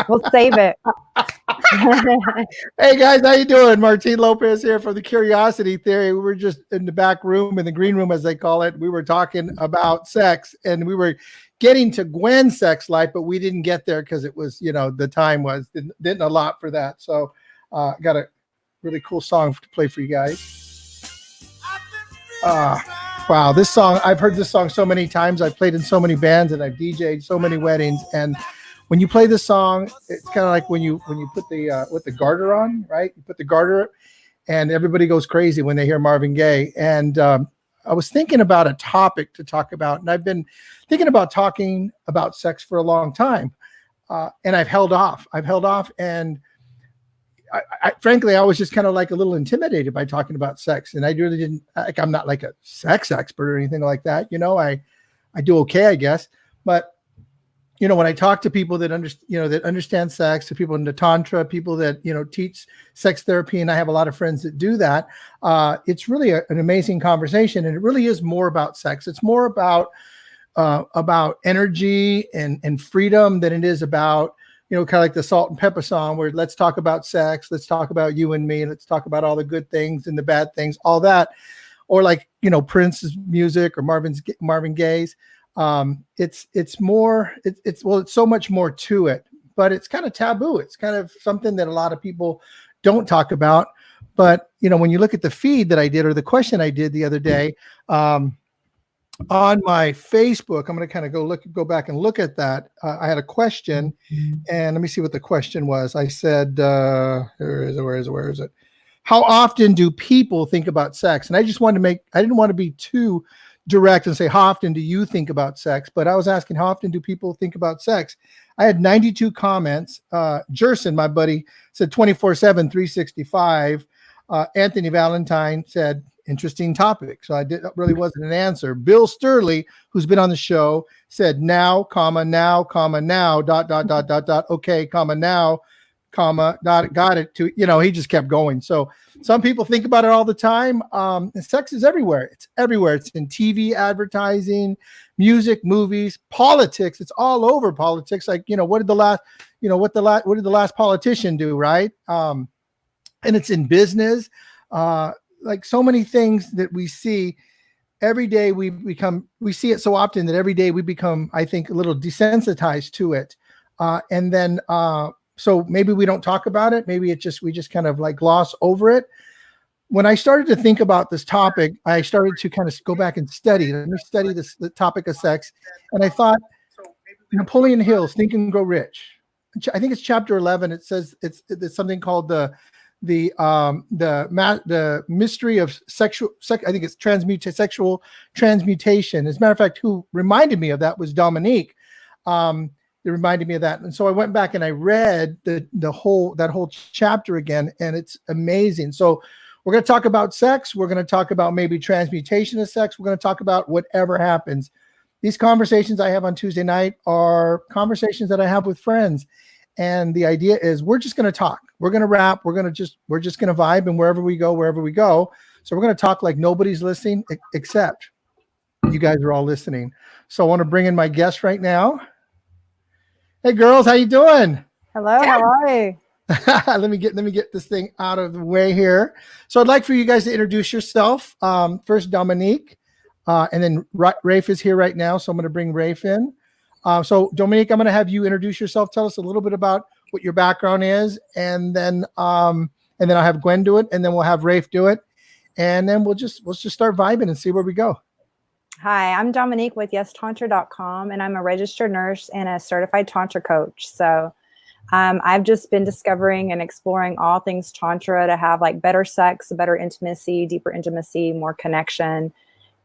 We'll save it. Hey guys, how you doing? Martin Lopez here for the Curiosity Theory. We were just in the back room, in the green room as they call it. We were talking about sex, and we were getting to Gwen's sex life, but we didn't get there because it was, the time was didn't allot for that. So got a really cool song to play for you guys. Wow, this song, I've heard this song so many times. I've played in so many bands and I've DJ'd so many weddings, and when you play this song, it's kind of like when you put the garter on, right? You put the garter, and everybody goes crazy when they hear Marvin Gaye. And I was thinking about a topic to talk about, and I've been thinking about talking about sex for a long time, and I've held off, and I frankly, I was just kind of like a little intimidated by talking about sex, and I really didn't. Like, I'm not like a sex expert or anything like that. I do okay, I guess, but when I talk to people that understand sex, to people into Tantra, people that, teach sex therapy, and I have a lot of friends that do that, it's really an amazing conversation. And it really is more about sex. It's more about energy and freedom than it is about, kind of like the Salt and Pepper song, where let's talk about sex. Let's talk about you and me. Let's talk about all the good things and the bad things, all that. Or like, Prince's music or Marvin Gaye's. It's so much more to it, but it's kind of taboo. It's kind of something that a lot of people don't talk about. But, when you look at the feed that I did, or the question I did the other day, on my Facebook, I'm going to kind of go back and look at that. I had a question, and let me see what the question was. I said, where is it? How often do people think about sex? And I didn't want to be too direct and say, how often do you think about sex? But I was asking, how often do people think about sex? I had 92 comments. Jerson, my buddy, said 24/7, 365. Anthony Valentine said, interesting topic. So really wasn't an answer. Bill Sturley, who's been on the show, said now, comma, dot, okay, comma, now, comma, got it, to, he just kept going. So some people think about it all the time. And sex is everywhere. It's everywhere. It's in TV, advertising, music, movies, politics. It's all over politics. Like, what did the last politician do? Right. And it's in business. Like so many things that we see every day, we see it so often that every day we become, I think, a little desensitized to it. And then, so maybe we don't talk about it. Maybe we just kind of like gloss over it. When I started to think about this topic, I started to kind of go back and study. Let me study the topic of sex. And I thought, Napoleon Hill, Think and Grow Rich. I think it's chapter 11. It says it's something called the Mystery of Sexual. I think it's Sexual Transmutation. As a matter of fact, who reminded me of that was Dominique. It reminded me of that. And so I went back and I read that whole chapter again, and it's amazing. So we're going to talk about sex. We're going to talk about maybe transmutation of sex. We're going to talk about whatever happens. These conversations I have on Tuesday night are conversations that I have with friends. And the idea is we're just going to talk. We're going to rap. We're just going to vibe, and wherever we go. So we're going to talk like nobody's listening, except you guys are all listening. So I want to bring in my guest right now. Hey girls, how you doing? Hello, how are you? let me get this thing out of the way here. So I'd like for you guys to introduce yourself. First, Dominique, and then Rafe is here right now. So I'm going to bring Rafe in. So Dominique, I'm going to have you introduce yourself. Tell us a little bit about what your background is, and then I'll have Gwen do it, and then we'll have Rafe do it, and then let's just start vibing and see where we go. Hi, I'm Dominique with YesTantra.com, and I'm a registered nurse and a certified Tantra coach. So I've just been discovering and exploring all things Tantra to have like better sex, better intimacy, deeper intimacy, more connection.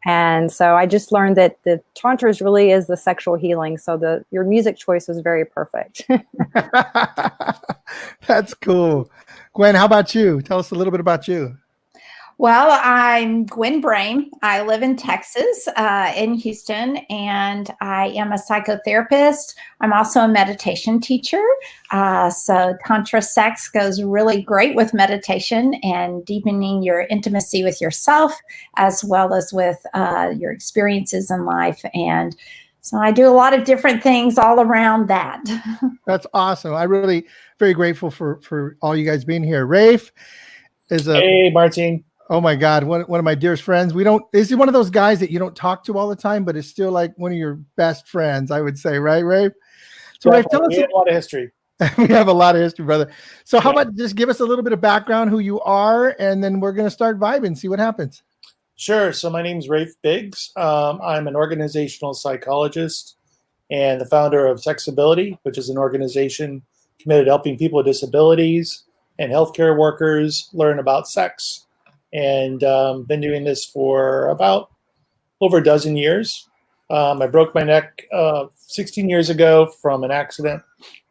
And so I just learned that the Tantra really is the sexual healing. So your music choice was very perfect. That's cool. Gwen, how about you? Tell us a little bit about you. Well, I'm Gwen Brehm. I live in Texas, in Houston, and I am a psychotherapist. I'm also a meditation teacher. So Tantra sex goes really great with meditation and deepening your intimacy with yourself, as well as with your experiences in life. And So I do a lot of different things all around that. That's awesome. I really very grateful for all you guys being here. Rafe is Hey, Martine. Oh my God, one of my dearest friends. Is he one of those guys that you don't talk to all the time, but is still like one of your best friends, I would say, right, Rafe? So Rafe, tell us. We have a lot of history. We have a lot of history, brother. So how Yeah. about just give us a little bit of background, who you are, and then we're going to start vibing, see what happens. Sure. So my name's Rafe Biggs. I'm an organizational psychologist and the founder of Sexability, which is an organization committed to helping people with disabilities and healthcare workers learn about sex. And been doing this for about over a dozen years. I broke my neck 16 years ago from an accident.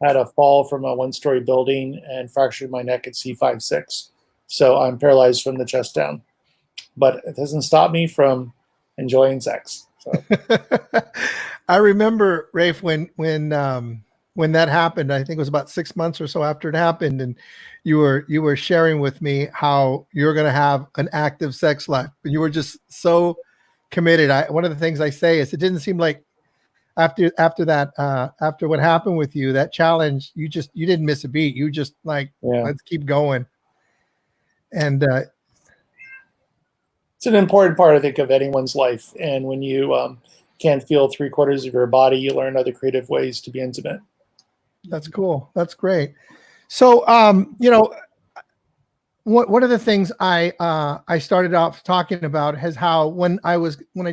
I had a fall from a one-story building and fractured my neck at C5-6. So I'm paralyzed from the chest down. But it doesn't stop me from enjoying sex. So. I remember, Rafe, when that happened, I think it was about 6 months or so after it happened, and you were sharing with me how you're going to have an active sex life, and you were just so committed. One of the things I say is it didn't seem like after what happened with you, that challenge, you didn't miss a beat. You just let's keep going. And it's an important part, I think, of anyone's life. And when you can't feel 3/4 of your body, you learn other creative ways to be intimate. That's cool. That's great. So, one of the things I started off talking about is how when I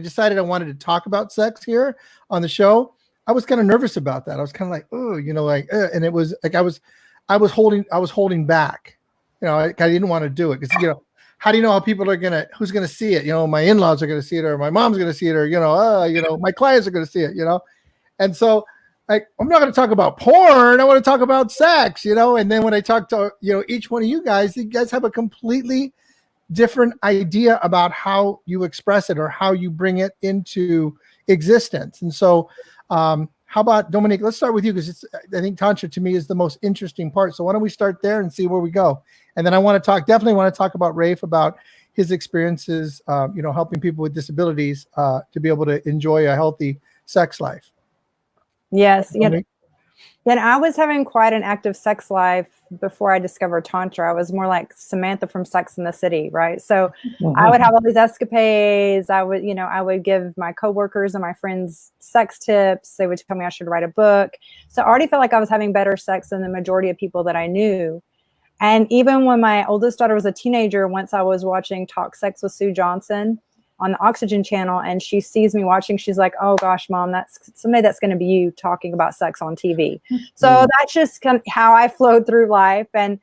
decided I wanted to talk about sex here on the show, I was kind of nervous about that. I was kind of like, oh, and it was like I was holding back. I didn't want to do it because how do you know how people are who's gonna see it? My in-laws are gonna see it, or my mom's gonna see it, or my clients are gonna see it. And so I'm not going to talk about porn. I want to talk about sex, and then when I talk to, each one of you guys have a completely different idea about how you express it or how you bring it into existence. And so, how about Dominique? Let's start with you because I think Tantra to me is the most interesting part. So why don't we start there and see where we go? And then I definitely want to talk about Rafe, about his experiences, helping people with disabilities to be able to enjoy a healthy sex life. Yes. And I was having quite an active sex life before I discovered Tantra. I was more like Samantha from Sex and the City, right? So I would have all these escapades. I would give my coworkers and my friends sex tips. They would tell me I should write a book. So I already felt like I was having better sex than the majority of people that I knew. And even when my oldest daughter was a teenager, once I was watching Talk Sex with Sue Johnson on the Oxygen channel, and she sees me watching, she's like, oh gosh, Mom, someday that's going to be you talking about sex on TV. So that's just kind of how I flowed through life. And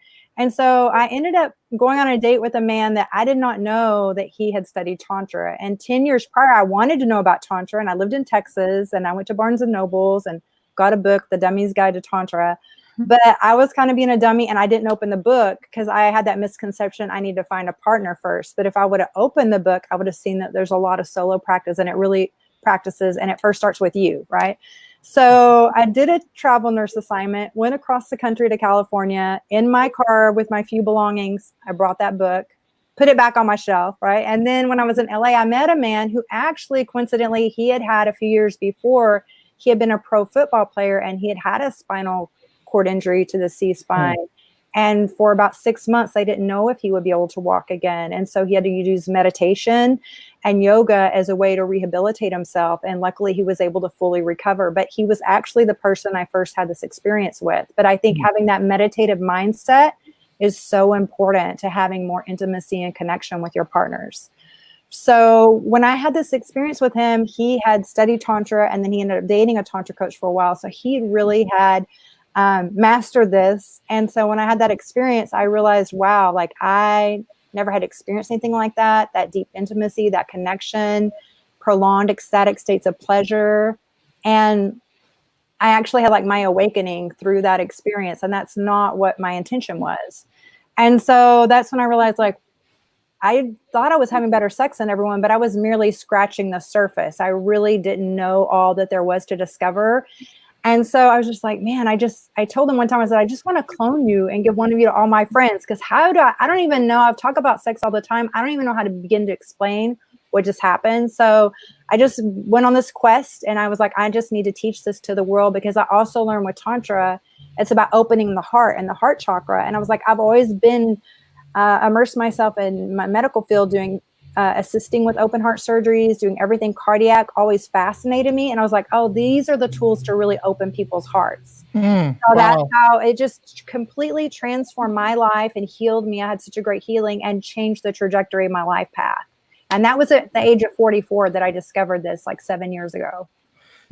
so I ended up going on a date with a man that I did not know that he had studied Tantra. And 10 years prior, I wanted to know about Tantra, and I lived in Texas, and I went to Barnes and Nobles and got a book, The Dummy's Guide to Tantra. But I was kind of being a dummy, and I didn't open the book because I had that misconception I need to find a partner first. But if I would have opened the book, I would have seen that there's a lot of solo practice, and it really practices, and it first starts with you, right? So I did a travel nurse assignment, went across the country to California in my car with my few belongings. I brought that book, put it back on my shelf, right? And then when I was in LA, I met a man who actually, coincidentally, he had a few years before, he had been a pro football player, and he had a spinal cord injury to the C-spine. And for about 6 months, they didn't know if he would be able to walk again. And so he had to use meditation and yoga as a way to rehabilitate himself. And luckily he was able to fully recover. But he was actually the person I first had this experience with. But I think having that meditative mindset is so important to having more intimacy and connection with your partners. So when I had this experience with him, he had studied Tantra, and then he ended up dating a Tantra coach for a while. So he really had mastered this. And so when I had that experience, I realized, wow, like I never had experienced anything like that deep intimacy, that connection, prolonged ecstatic states of pleasure. And I actually had like my awakening through that experience. And that's not what my intention was. And so that's when I realized, like, I thought I was having better sex than everyone, but I was merely scratching the surface. I really didn't know all that there was to discover. And so I was just like, man, I told him one time, I said, I just want to clone you and give one of you to all my friends. Because I don't even know, I've talked about sex all the time. I don't even know how to begin to explain what just happened. So I just went on this quest, and I was like, I just need to teach this to the world, because I also learned with Tantra, it's about opening the heart and the heart chakra. And I was like, I've always been immersed myself in my medical field, doing assisting with open heart surgeries, doing everything cardiac, always fascinated me. And I was like, oh, these are the tools to really open people's hearts. So that's how it just completely transformed my life and healed me. I had such a great healing and changed the trajectory of my life path. And that was at the age of 44 that I discovered this, like 7 years ago.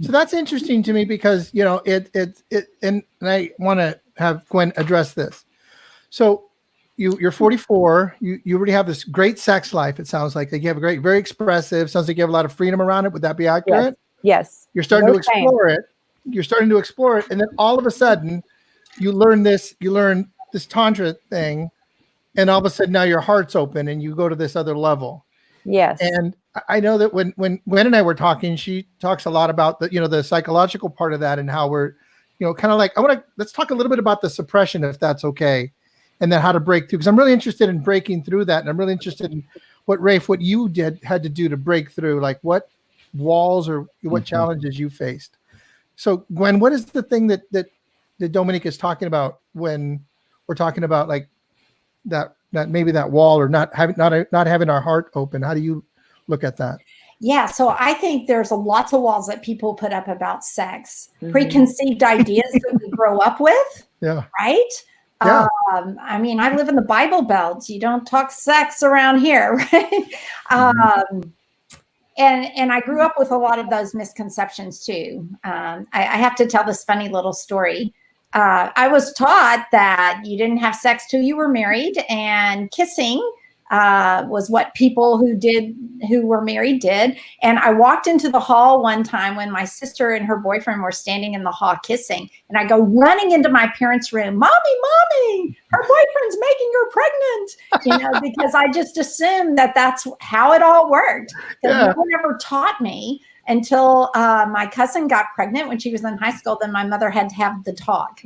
So that's interesting to me, because, you know, and I want to have Gwen address this. So you're 44, you already have this great sex life. It sounds like you have a great, very expressive, sounds like you have a lot of freedom around it. Would that be accurate? Yes. You're starting to explore it. You're starting to explore it. And then all of a sudden you learn this Tantra thing, and all of a sudden now your heart's open and you go to this other level. Yes. And I know that when Gwen and I were talking, she talks a lot about the psychological part of that, and how we're, kind of like, let's talk a little bit about the suppression, if that's okay. And then how to break through, because I'm really interested in breaking through that. And I'm really interested in what you had to do to break through, like what walls or what challenges you faced. So Gwen, what is the thing that Dominique is talking about when we're talking about like that maybe that wall, or not having our heart open? How do you look at that? Yeah, so I think there's lots of walls that people put up about sex, preconceived ideas that we grow up with. Yeah. Right? Yeah. I mean, I live in the Bible Belt. You don't talk sex around here, right? And I grew up with a lot of those misconceptions too. I have to tell this funny little story. I was taught that you didn't have sex till you were married, and kissing was what people who were married did. And I walked into the hall one time when my sister and her boyfriend were standing in the hall kissing, and I go running into my parents' room, mommy, her boyfriend's making her pregnant, because I just assumed that that's how it all worked. No one ever taught me until my cousin got pregnant when she was in high school. Then my mother had to have the talk,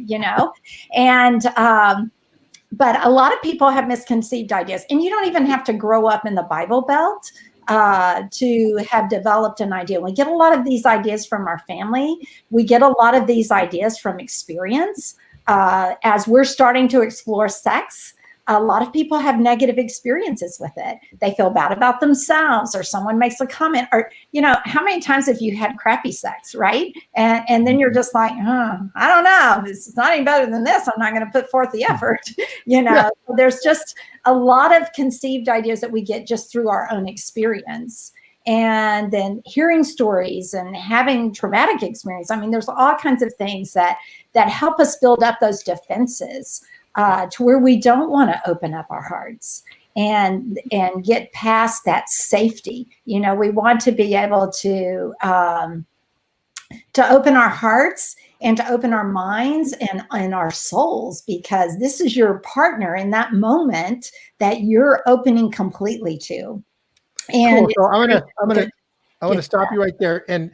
and but a lot of people have misconceived ideas, and you don't even have to grow up in the Bible Belt to have developed an idea. We get a lot of these ideas from our family. We get a lot of these ideas from experience. As we're starting to explore sex, a lot of people have negative experiences with it. They feel bad about themselves, or someone makes a comment, or, how many times have you had crappy sex, right? And then you're just like, I don't know, this is not any better than this. I'm not going to put forth the effort. So there's just a lot of conceived ideas that we get just through our own experience. And then hearing stories and having traumatic experience. I mean, there's all kinds of things that help us build up those defenses to where we don't want to open up our hearts and get past that safety. We want to be able to open our hearts and to open our minds and our souls, because this is your partner in that moment that you're opening completely to. And cool. So I want to stop you right there. And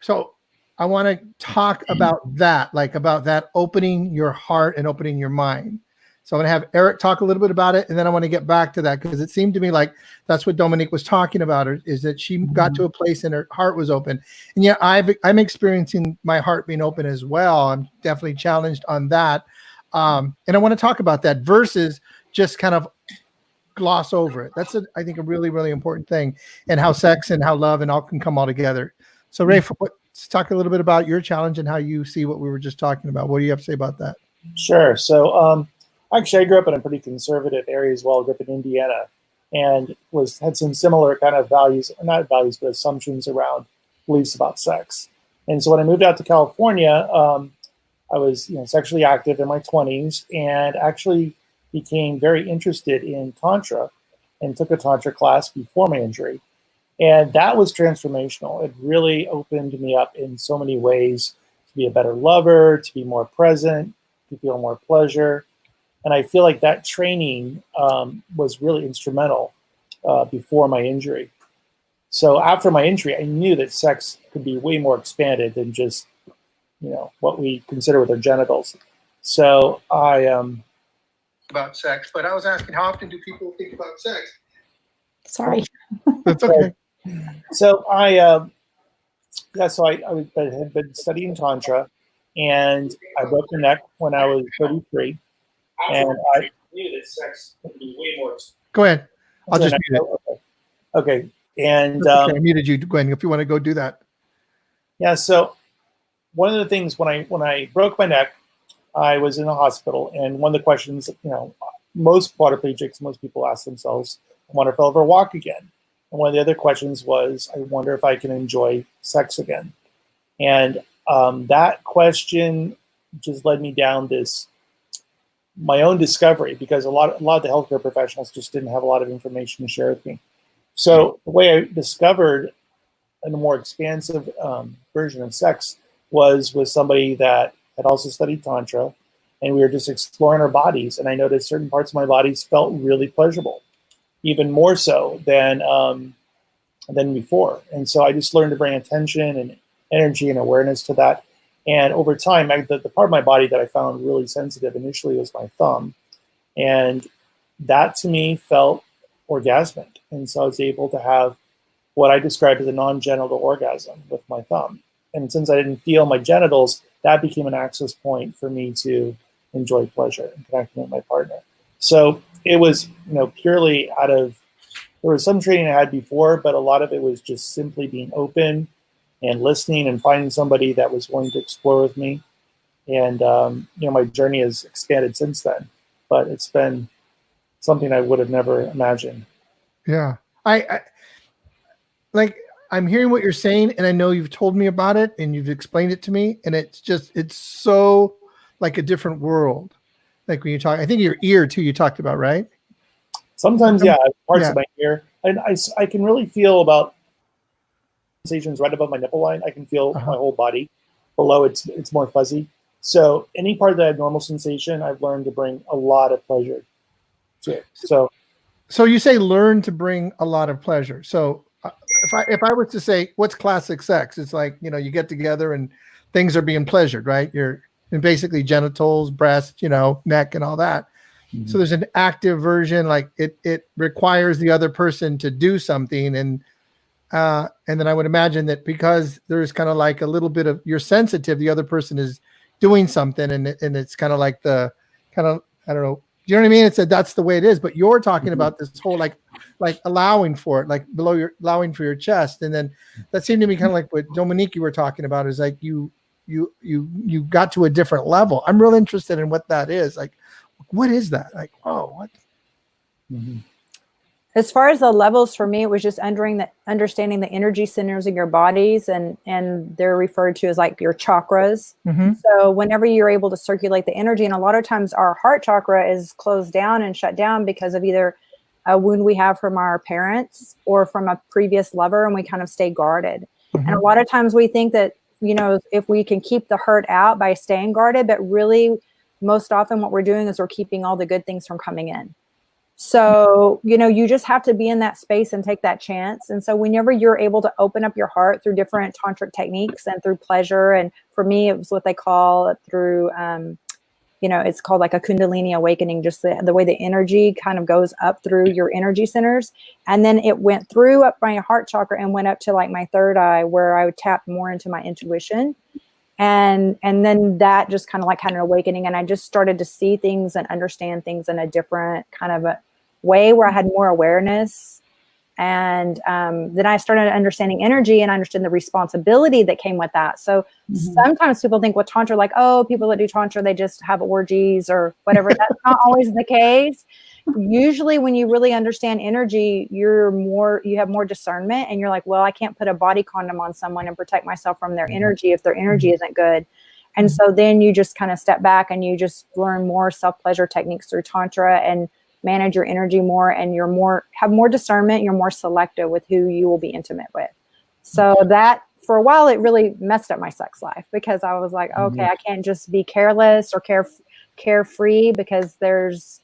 so I want to talk about that, about that opening your heart and opening your mind. So I'm going to have Eric talk a little bit about it, and then I want to get back to that, because it seemed to me like that's what Dominique was talking about, is that she got to a place and her heart was open. And yeah, I'm experiencing my heart being open as well. I'm definitely challenged on that. And I want to talk about that versus just kind of gloss over it. That's I think a really, really important thing, and how sex and how love and all can come all together. So Rafe, let's talk a little bit about your challenge and how you see what we were just talking about. What do you have to say about that? Sure. So actually, I grew up in a pretty conservative area as well. I grew up in Indiana, and had some similar kind of not values, but assumptions around beliefs about sex. And so when I moved out to California, I was sexually active in my 20s, and actually became very interested in Tantra, and took a Tantra class before my injury. And that was transformational. It really opened me up in so many ways to be a better lover, to be more present, to feel more pleasure. And I feel like that training was really instrumental before my injury. So after my injury, I knew that sex could be way more expanded than just, what we consider with our genitals. So about sex, but I was asking, how often do people think about sex? Sorry. That's okay. So I had been studying Tantra, and I broke my neck when I was 33. And I Go ahead. I'll just mute it. Okay. And Okay, I muted you, Gwen, if you want to go do that. yeah, so one of the things when I broke my neck, I was in the hospital, and one of the questions, most quadriplegics, most people ask themselves, I wonder if I'll ever walk again. And one of the other questions was, I wonder if I can enjoy sex again. And that question just led me down my own discovery, because a lot of the healthcare professionals just didn't have a lot of information to share with me. So the way I discovered a more expansive version of sex was with somebody that had also studied Tantra, and we were just exploring our bodies. And I noticed certain parts of my bodies felt really pleasurable, even more so than before. And so I just learned to bring attention and energy and awareness to that. And over time, the part of my body that I found really sensitive initially was my thumb. And that to me felt orgasmic. And so I was able to have what I described as a non-genital orgasm with my thumb. And since I didn't feel my genitals, that became an access point for me to enjoy pleasure and connecting with my partner. So it was, purely there was some training I had before, but a lot of it was just simply being open and listening and finding somebody that was willing to explore with me. And, my journey has expanded since then, but it's been something I would have never imagined. Yeah. I'm hearing what you're saying, and I know you've told me about it and you've explained it to me, and it's so like a different world. Like when you talk, I think your ear too, you talked about, right? Sometimes, parts of my ear, and I can really feel about sensations right above my nipple line. I can feel my whole body. Below, it's more fuzzy. So any part that abnormal sensation, I've learned to bring a lot of pleasure to it. So you say learn to bring a lot of pleasure. So if I was to say what's classic sex, it's like, you get together and things are being pleasured, right? You're in basically genitals, breast, neck and all that. Mm-hmm. So there's an active version, like it requires the other person to do something. And then I would imagine that because there's kind of like a little bit of, you're sensitive, the other person is doing something, and it's kind of like I don't know. Do you know what I mean? It's that's the way it is, but you're talking about this whole like allowing for it, like allowing for your chest. And then that seemed to me kind of like what Dominique you were talking about, is like you got to a different level. I'm real interested in what that is. Like, what is that? Like, oh, what? Mm-hmm. As far as the levels, for me, it was just understanding the energy centers in your bodies, and they're referred to as like your chakras. Mm-hmm. So whenever you're able to circulate the energy, and a lot of times our heart chakra is closed down and shut down because of either a wound we have from our parents or from a previous lover, and we kind of stay guarded. Mm-hmm. And a lot of times we think that, if we can keep the hurt out by staying guarded, but really most often what we're doing is we're keeping all the good things from coming in. So, you just have to be in that space and take that chance. And so whenever you're able to open up your heart through different tantric techniques and through pleasure, and for me, it was what they call through, it's called like a Kundalini awakening, just the way the energy kind of goes up through your energy centers. And then it went through up my heart chakra and went up to like my third eye, where I would tap more into my intuition. And then that just kind of like had an awakening, and I just started to see things and understand things in a different kind of a way where I had more awareness. And then I started understanding energy, and I understood the responsibility that came with that. So sometimes people think with Tantra, like, oh, people that do Tantra, they just have orgies or whatever. That's not always the case. Usually when you really understand energy, you have more discernment, and you're like, well, I can't put a body condom on someone and protect myself from their energy if their energy isn't good. And so then you just kind of step back and you just learn more self-pleasure techniques through Tantra and manage your energy more, and have more discernment. You're more selective with who you will be intimate with. So that for a while, it really messed up my sex life, because I was like, okay, I can't just be careless or carefree, because there's,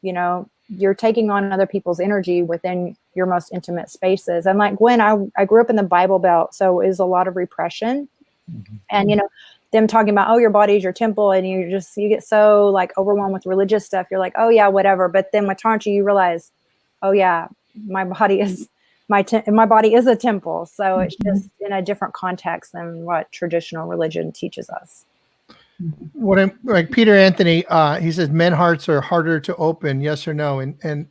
you're taking on other people's energy within your most intimate spaces. And like Gwen, I grew up in the Bible Belt, so it was a lot of repression. And, them talking about, oh, your body is your temple, and you get so like overwhelmed with religious stuff. You're like, oh yeah, whatever. But then with Tantra, you realize, oh yeah, my body is my body is a temple. So it's just in a different context than what traditional religion teaches us. What I'm like Peter Anthony, he says men hearts are harder to open, yes or no? And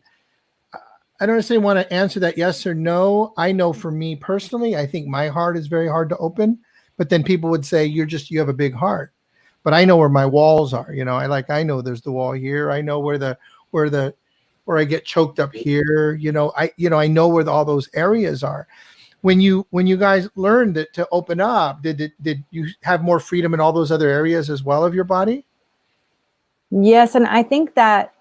I don't necessarily want to answer that yes or no. I know for me personally, I think my heart is very hard to open, but then people would say you have a big heart. But I know where my walls are, I know there's the wall here. I know where I get choked up here, I know where all those areas are. When you guys learned that to open up, did you have more freedom in all those other areas as well of your body? Yes, and I think that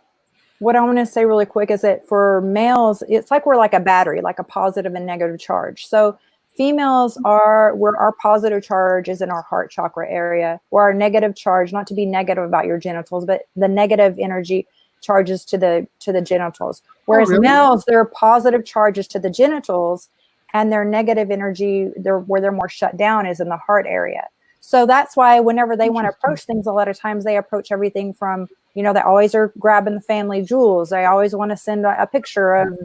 what I want to say really quick is that for males, it's like we're like a battery, like a positive and negative charge. So females are where our positive charge is in our heart chakra area, where our negative charge, not to be negative about your genitals, but the negative energy charges to the genitals. Whereas males, their positive charges to the genitals and their negative energy, where they're more shut down is in the heart area. So that's why whenever they want to approach things, a lot of times they approach everything from, they always are grabbing the family jewels. They always want to send a picture of,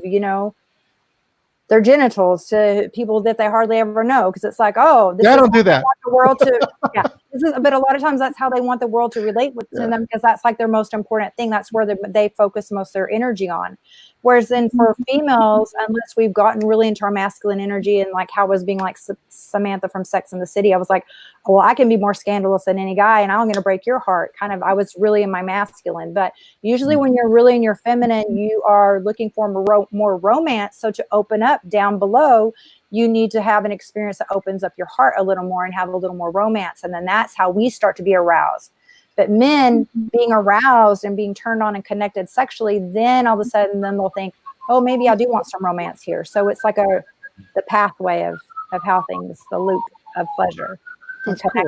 their genitals to people that they hardly ever know. Cause it's like, oh, I don't do that. Want the world to, but a lot of times that's how they want the world to relate to them, because that's like their most important thing. That's where they focus most of their energy on. Whereas then for females, unless we've gotten really into our masculine energy, and like how I was being like Samantha from Sex and the City, I was like, well, I can be more scandalous than any guy and I'm going to break your heart. Kind of, I was really in my masculine. But usually when you're really in your feminine, you are looking for more romance. So to open up down below, you need to have an experience that opens up your heart a little more and have a little more romance. And then that's how we start to be aroused. But men being aroused and being turned on and connected sexually, then all of a sudden, then they'll think, oh, maybe I do want some romance here. So it's like the pathway of how things, the loop of pleasure. That's cool.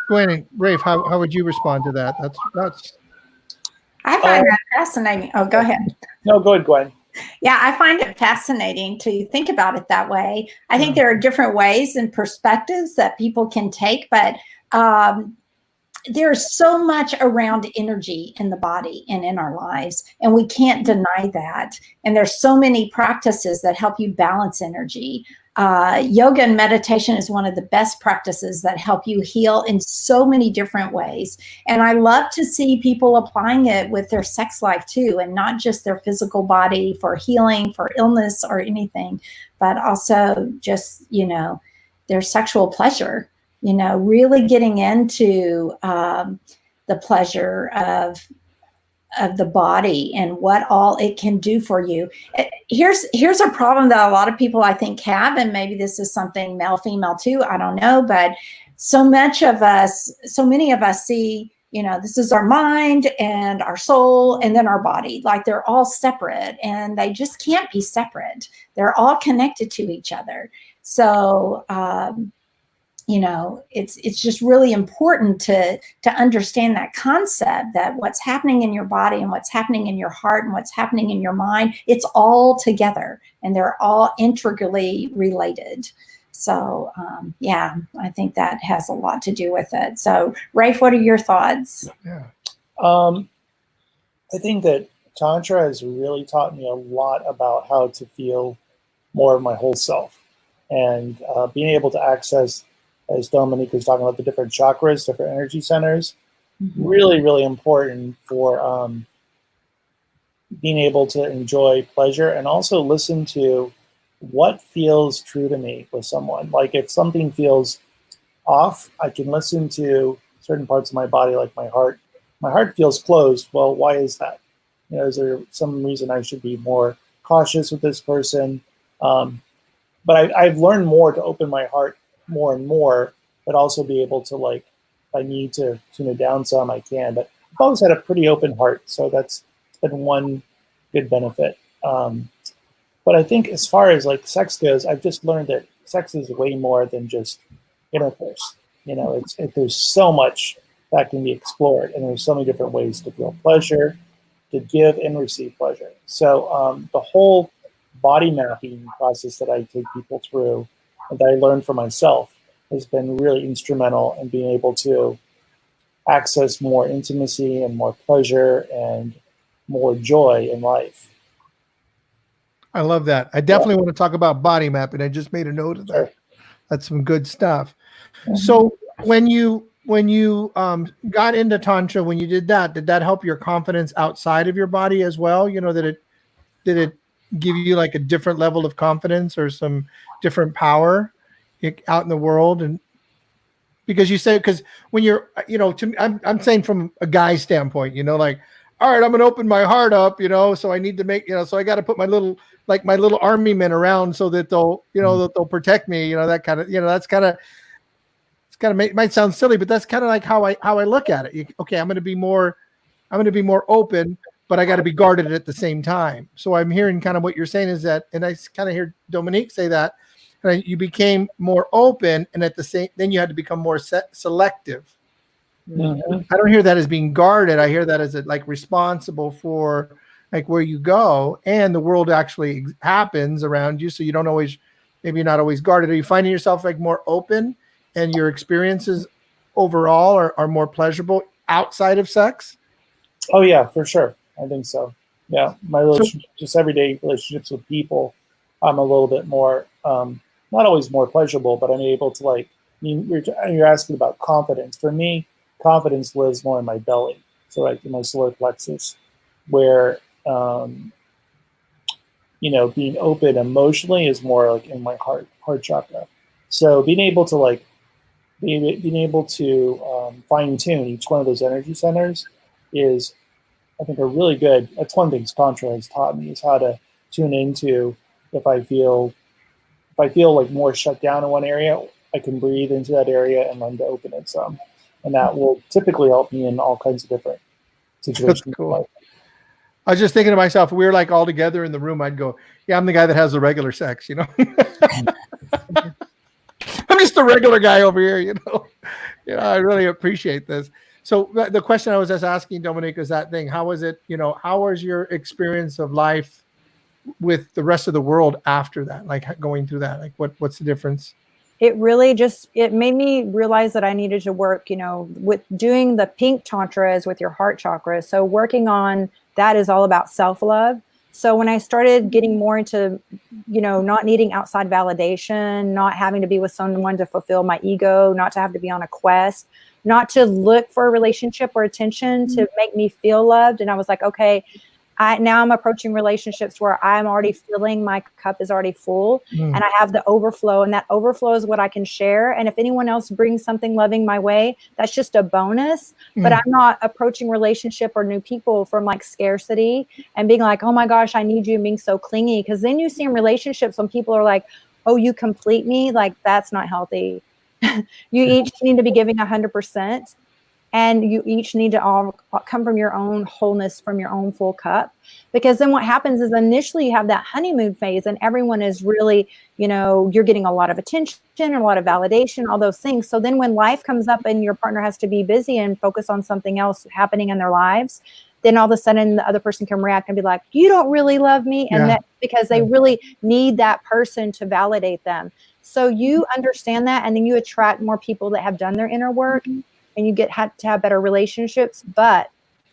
Gwen and Rafe, how would you respond to that? That's. I find that fascinating. Oh, go ahead. No, go ahead, Gwen. Yeah, I find it fascinating to think about it that way. I think there are different ways and perspectives that people can take, but there's so much around energy in the body and in our lives, and we can't deny that. And there's so many practices that help you balance energy. Yoga and meditation is one of the best practices that help you heal in so many different ways. And I love to see people applying it with their sex life too, and not just their physical body for healing, for illness or anything, but also just, their sexual pleasure, really getting into the pleasure of the body and what all it can do for you. Here's a problem that a lot of people I think have, and maybe this is something male, female too, I don't know, but so many of us see, this is our mind and our soul and then our body, like they're all separate, and they just can't be separate. They're all connected to each other. So, it's just really important to understand that concept, that what's happening in your body and what's happening in your heart and what's happening in your mind, it's all together and they're all integrally related. So, I think that has a lot to do with it. So, Rafe, what are your thoughts? Yeah. I think that Tantra has really taught me a lot about how to feel more of my whole self, and being able to access, as Dominique was talking about, the different chakras, different energy centers, really, really important for being able to enjoy pleasure and also listen to what feels true to me with someone. Like if something feels off, I can listen to certain parts of my body, like my heart. My heart feels closed. Well, why is that? Is there some reason I should be more cautious with this person? But I've learned more to open my heart more and more, but also be able to, like, if I need to tune it down some, I can. But I've always had a pretty open heart, so that's been one good benefit. But I think as far as like sex goes, I've just learned that sex is way more than just intercourse. There's so much that can be explored, and there's so many different ways to feel pleasure, to give and receive pleasure. So the whole body mapping process that I take people through, and that I learned for myself, has been really instrumental in being able to access more intimacy and more pleasure and more joy in life. I love that. I definitely want to talk about body mapping. I just made a note of that. Sure. That's some good stuff. Mhm. So when you got into Tantra, when you did that help your confidence outside of your body as well? You know, did it give you like a different level of confidence or some different power out in the world? And because you say, because when you're, you know, I'm saying from a guy standpoint, you know, like, all right, I'm going to open my heart up, you know, so I need to make, you know, so I got to put my little army men around so that they'll, you know, that they'll protect me, you know, that kind of, you know, that's kind of, might sound silly, but that's kind of like how I look at it. Okay, I'm going to be more open, but I got to be guarded at the same time. So I'm hearing kind of what you're saying is that, and I kind of hear Dominique say that, right? You became more open, and at the same, then you had to become more selective. Mhm. I don't hear that as being guarded. I hear that as like responsible for like where you go, and the world actually happens around you. So you don't always, maybe you're not always guarded. Are you finding yourself like more open, and your experiences overall are more pleasurable outside of sex? Oh yeah, for sure. I think so. Yeah, my So, relationship, just everyday relationships with people, I'm a little bit more, not always more pleasurable, but I'm able to like. I mean, you're asking about confidence. For me, confidence lives more in my belly, so like in my solar plexus, where you know, being open emotionally is more like in my heart chakra. So being able to like being able to fine tune each one of those energy centers is, I think, a really good. That's one thing Tantra has taught me is how to tune into if I feel like more shut down in one area, I can breathe into that area and learn to open it some, and that will typically help me in all kinds of different situations. that's cool. I was just thinking to myself, if we were like all together in the room, I'd go, yeah, I'm the guy that has the regular sex, you know. I'm just a regular guy over here, you know. I really appreciate this. So the question I was just asking Dominique is that thing. How was it, you know, how was your experience of life with the rest of the world after that? Like going through that, like what's the difference? It really it made me realize that I needed to work, you know, with doing the pink tantras with your heart chakra. So working on that is all about self-love. So when I started getting more into, you know, not needing outside validation, not having to be with someone to fulfill my ego, not to have to be on a quest, not to look for a relationship or attention to make me feel loved. And I was like, okay, now I'm approaching relationships where I'm already feeling my cup is already full and I have the overflow, and that overflow is what I can share. And if anyone else brings something loving my way, that's just a bonus. But I'm not approaching relationship or new people from like scarcity and being like, oh my gosh, I need you, and being so clingy. Because then you see in relationships when people are like, oh, you complete me, like that's not healthy. You each need to be giving 100%. And you each need to all come from your own wholeness, from your own full cup. Because then what happens is initially you have that honeymoon phase and everyone is really, you know, you're getting a lot of attention and a lot of validation, all those things. So then when life comes up and your partner has to be busy and focus on something else happening in their lives, then all of a sudden the other person can react and be like, you don't really love me. And that because they really need that person to validate them. So you understand that, and then you attract more people that have done their inner work. And you to have better relationships. But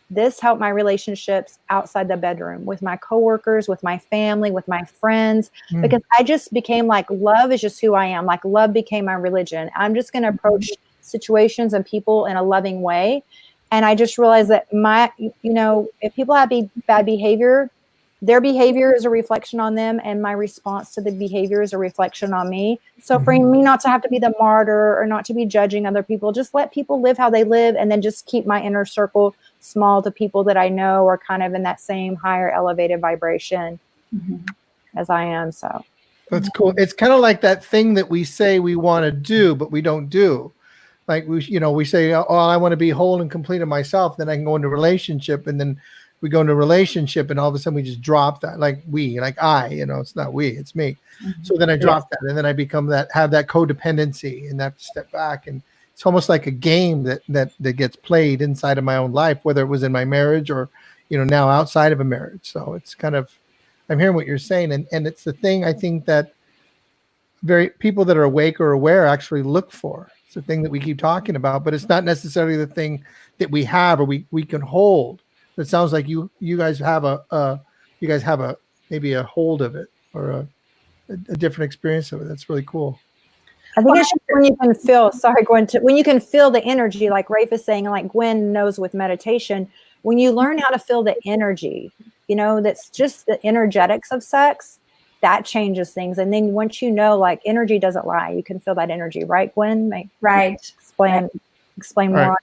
this helped my relationships outside the bedroom with my coworkers, with my family, with my friends, because I just became like, love is just who I am. Like love became my religion. I'm just going to approach situations and people in a loving way. And I just realized that if people have bad behavior, their behavior is a reflection on them, and my response to the behavior is a reflection on me. So for me not to have to be the martyr or not to be judging other people, just let people live how they live, and then just keep my inner circle small to people that I know are kind of in that same higher elevated vibration as I am. So that's cool. It's kind of like that thing that we say we want to do, but we don't do. Like we say, oh, I want to be whole and complete in myself. Then I can go into a relationship, and then we go into a relationship, and all of a sudden we just drop that. Like it's not we, it's me. So then I drop that, and then I become have that codependency, and have to step back. And it's almost like a game that gets played inside of my own life, whether it was in my marriage or, now outside of a marriage. So it's kind of, I'm hearing what you're saying. And it's the thing I think that people that are awake or aware actually look for. It's the thing that we keep talking about, but it's not necessarily the thing that we have or we can hold. It sounds like you guys have a maybe a hold of it or a different experience of it. That's really cool. I think it's just when you can feel, sorry, Gwen, when you can feel the energy, like Rafe is saying, and like Gwen knows with meditation, when you learn how to feel the energy, that's just the energetics of sex, that changes things. And then once like energy doesn't lie, you can feel that energy, right, Gwen? Right. Explain more on it.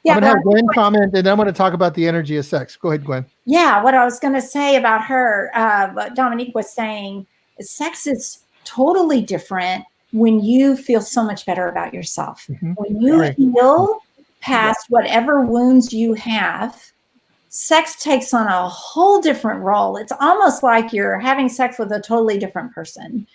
Yeah, I'm going to have Gwen comment, and I'm going to talk about the energy of sex. Go ahead, Gwen. Yeah, what I was going to say about her, what Dominique was saying, sex is totally different when you feel so much better about yourself. Mm-hmm. When you heal past whatever wounds you have, sex takes on a whole different role. It's almost like you're having sex with a totally different person.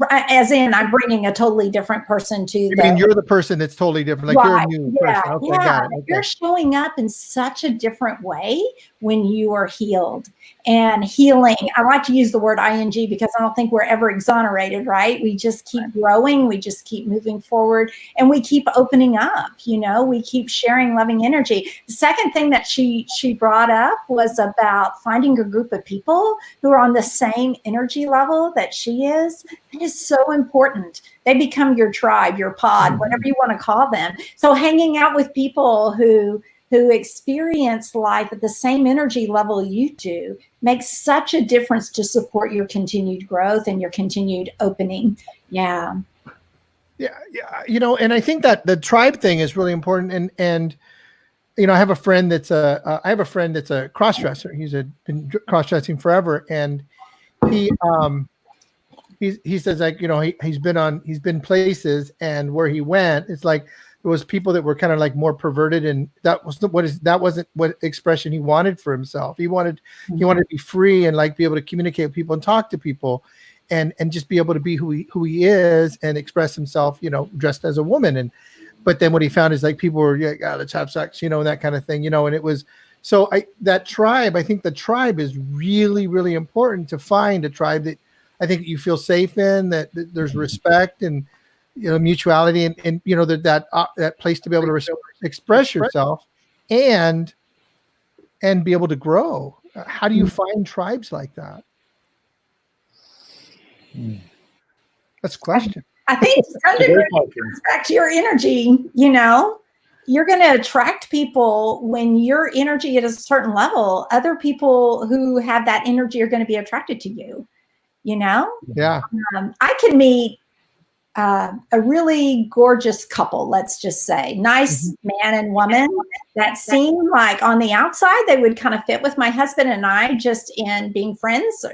As in I'm bringing a totally different person to you mean you're the person that's totally different, like you're a new person. Okay, got it. Okay. You're showing up in such a different way when you are healed. And healing, I like to use the word ing because I don't think we're ever exonerated, right? We just keep growing, we just keep moving forward, and we keep opening up, we keep sharing loving energy. The second thing that she brought up was about finding a group of people who are on the same energy level that she is. It is so important. They become your tribe, your pod, whatever you want to call them. So hanging out with people who experience life at the same energy level you do makes such a difference to support your continued growth and your continued opening. Yeah. And I think that the tribe thing is really important. And I have a friend that's a cross-dresser. He's been cross-dressing forever, and he says, like, he's been places, and where he went, it's like there was people that were kind of like more perverted, and that wasn't what expression he wanted for himself. He wanted to be free and like be able to communicate with people and talk to people, and just be able to be who he is and express himself, dressed as a woman. But then what he found is like people were, let's have sex, and that kind of thing, and it was. So I think the tribe is really, really important, to find a tribe that I think you feel safe in, that there's respect and, mutuality, and that place to be able to express yourself and be able to grow. How do you find tribes like that? That's a question. I think to some degree, it comes back to your energy. You're going to attract people when your energy at a certain level. Other people who have that energy are going to be attracted to you. Yeah. I can meet a really gorgeous couple, let's just say, nice man and woman that seem like on the outside they would kind of fit with my husband and I just in being friends,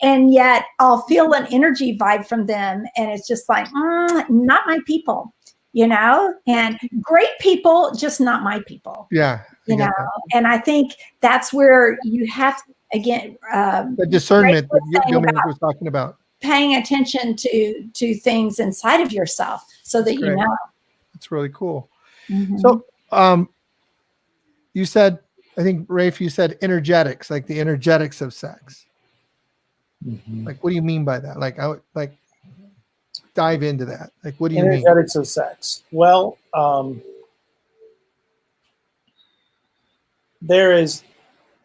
and yet I'll feel an energy vibe from them, and it's just like, not my people, and great people, just not my people. Yeah. And I think that's where you have, again, the discernment that Dominique was talking about. Paying attention to things inside of yourself so that you know. It's really cool. So you said, I think, Rafe, you said energetics, like the energetics of sex. Like, what do you mean by that? Like, I would dive into that. Like, what do you mean? Energetics of sex. Well, there is,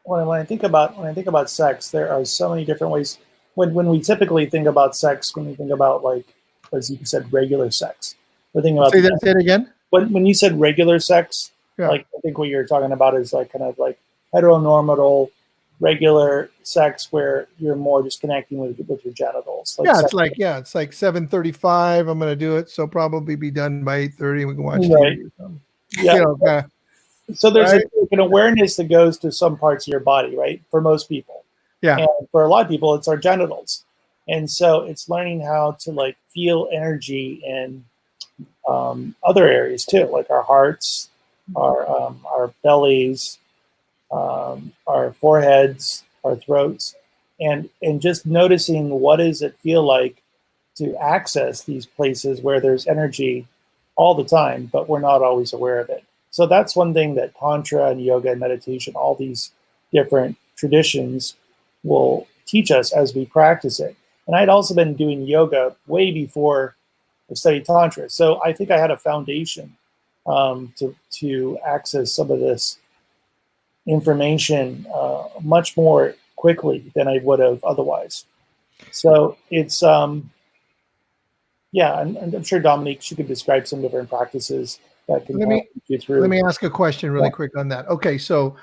when I think about sex, there are so many different ways. When we typically think about sex, when we think about, like, as you said, regular sex, we're thinking about. Say it again. When you said regular sex, like, I think what you're talking about is like kind of like heteronormative, regular sex where you're more just connecting with your genitals. Like it's like 7:35. I'm going to do it, so probably be done by 8:30. We can watch TV or something. Yeah. So there's an awareness that goes to some parts of your body, right? For most people. Yeah. And for a lot of people, it's our genitals. And so it's learning how to, like, feel energy in other areas too, like our hearts, our bellies, our foreheads, our throats, and just noticing what does it feel like to access these places where there's energy all the time, but we're not always aware of it. So that's one thing that Tantra and yoga and meditation, all these different traditions, will teach us as we practice it. And I'd also been doing yoga way before I studied Tantra. So I think I had a foundation to access some of this information much more quickly than I would have otherwise. So it's, yeah, I'm sure Dominique, she could describe some different practices that can help you through. Let me ask a question really quick on that. Okay, so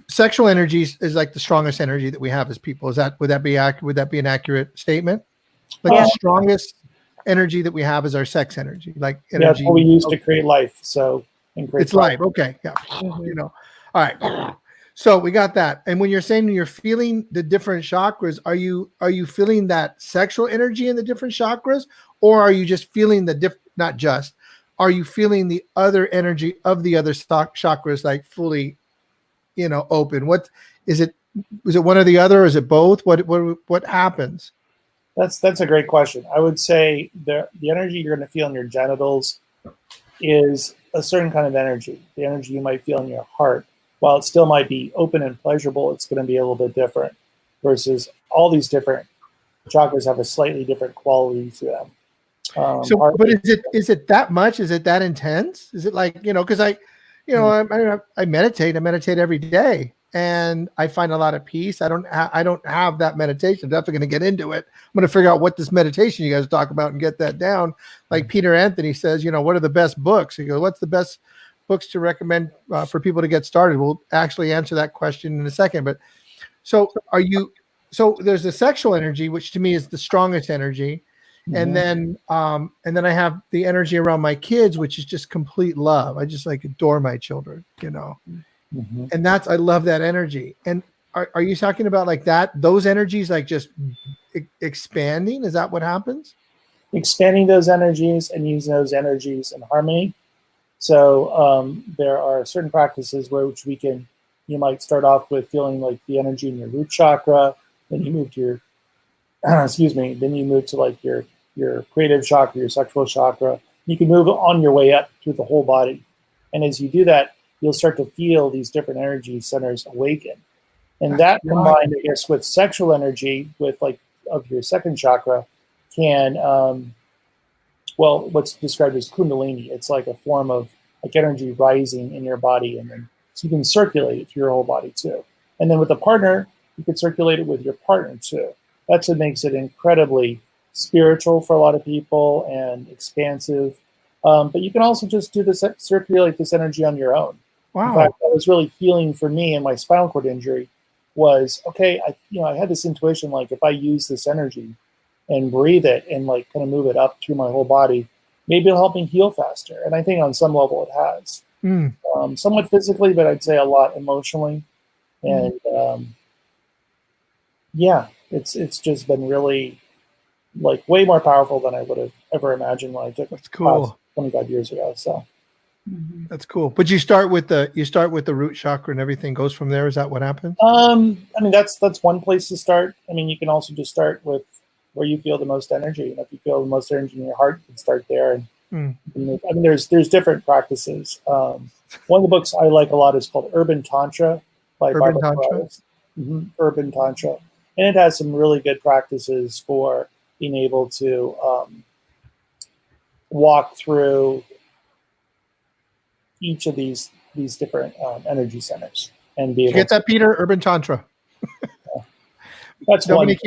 sexual energy is like the strongest energy that we have as people. Would that be an accurate statement? Like the strongest energy that we have is our sex energy. Like energy. Yeah, that's what we use to create life. So it's life. Okay. Yeah. Mm-hmm. All right. So we got that. And when you're saying you're feeling the different chakras, are you feeling that sexual energy in the different chakras, or are you just feeling are you feeling the other energy of the other chakras like fully, open? What is it? Is it one or the other? Or is it both? What happens? That's a great question. I would say the energy you're going to feel in your genitals is a certain kind of energy. The energy you might feel in your heart, while it still might be open and pleasurable, it's going to be a little bit different versus all these different chakras have a slightly different quality to them. But is it that much? Is it that intense? Is it like, because I meditate. I meditate every day, and I find a lot of peace. I don't have that meditation. I'm definitely going to get into it. I'm going to figure out what this meditation you guys talk about and get that down. Like Peter Anthony says, what are the best books? He goes, what's the best books to recommend for people to get started? We'll actually answer that question in a second. But so there's the sexual energy, which to me is the strongest energy. And then I have the energy around my kids, which is just complete love. I just adore my children, and I love that energy. And are you talking about like that, those energies, like just expanding? Is that what happens? Expanding those energies and using those energies in harmony. So there are certain practices which you might start off with feeling like the energy in your root chakra, then you move to your, then you move to like your creative chakra, your sexual chakra. You can move on your way up through the whole body. And as you do that, you'll start to feel these different energy centers awaken. And that combined, I guess, with sexual energy, with like of your second chakra, can, what's described as kundalini. It's like a form of like energy rising in your body. And then so you can circulate it through your whole body too. And then with a partner, you can circulate it with your partner too. That's what makes it incredibly spiritual for a lot of people and expansive. But you can also just do this, circulate this energy on your own. Wow. In fact, what was really healing for me and my spinal cord injury was, okay, I had this intuition, like if I use this energy and breathe it and like kind of move it up through my whole body, maybe it'll help me heal faster. And I think on some level it has. Somewhat physically, but I'd say a lot emotionally. And it's just been really like way more powerful than I would have ever imagined when I took it 25 years ago. So that's cool. But you start with the root chakra and everything goes from there. Is that what happens? I mean, that's one place to start. I mean, you can also just start with where you feel the most energy. And if you feel the most energy in your heart, you can start there. And I mean, there's different practices. One of the books I like a lot is called Urban Tantra by Urban Tantra. Urban Tantra, and it has some really good practices for being able to walk through each of these different energy centers and be able. Did you get that, Peter? Urban Tantra. That's Dominique.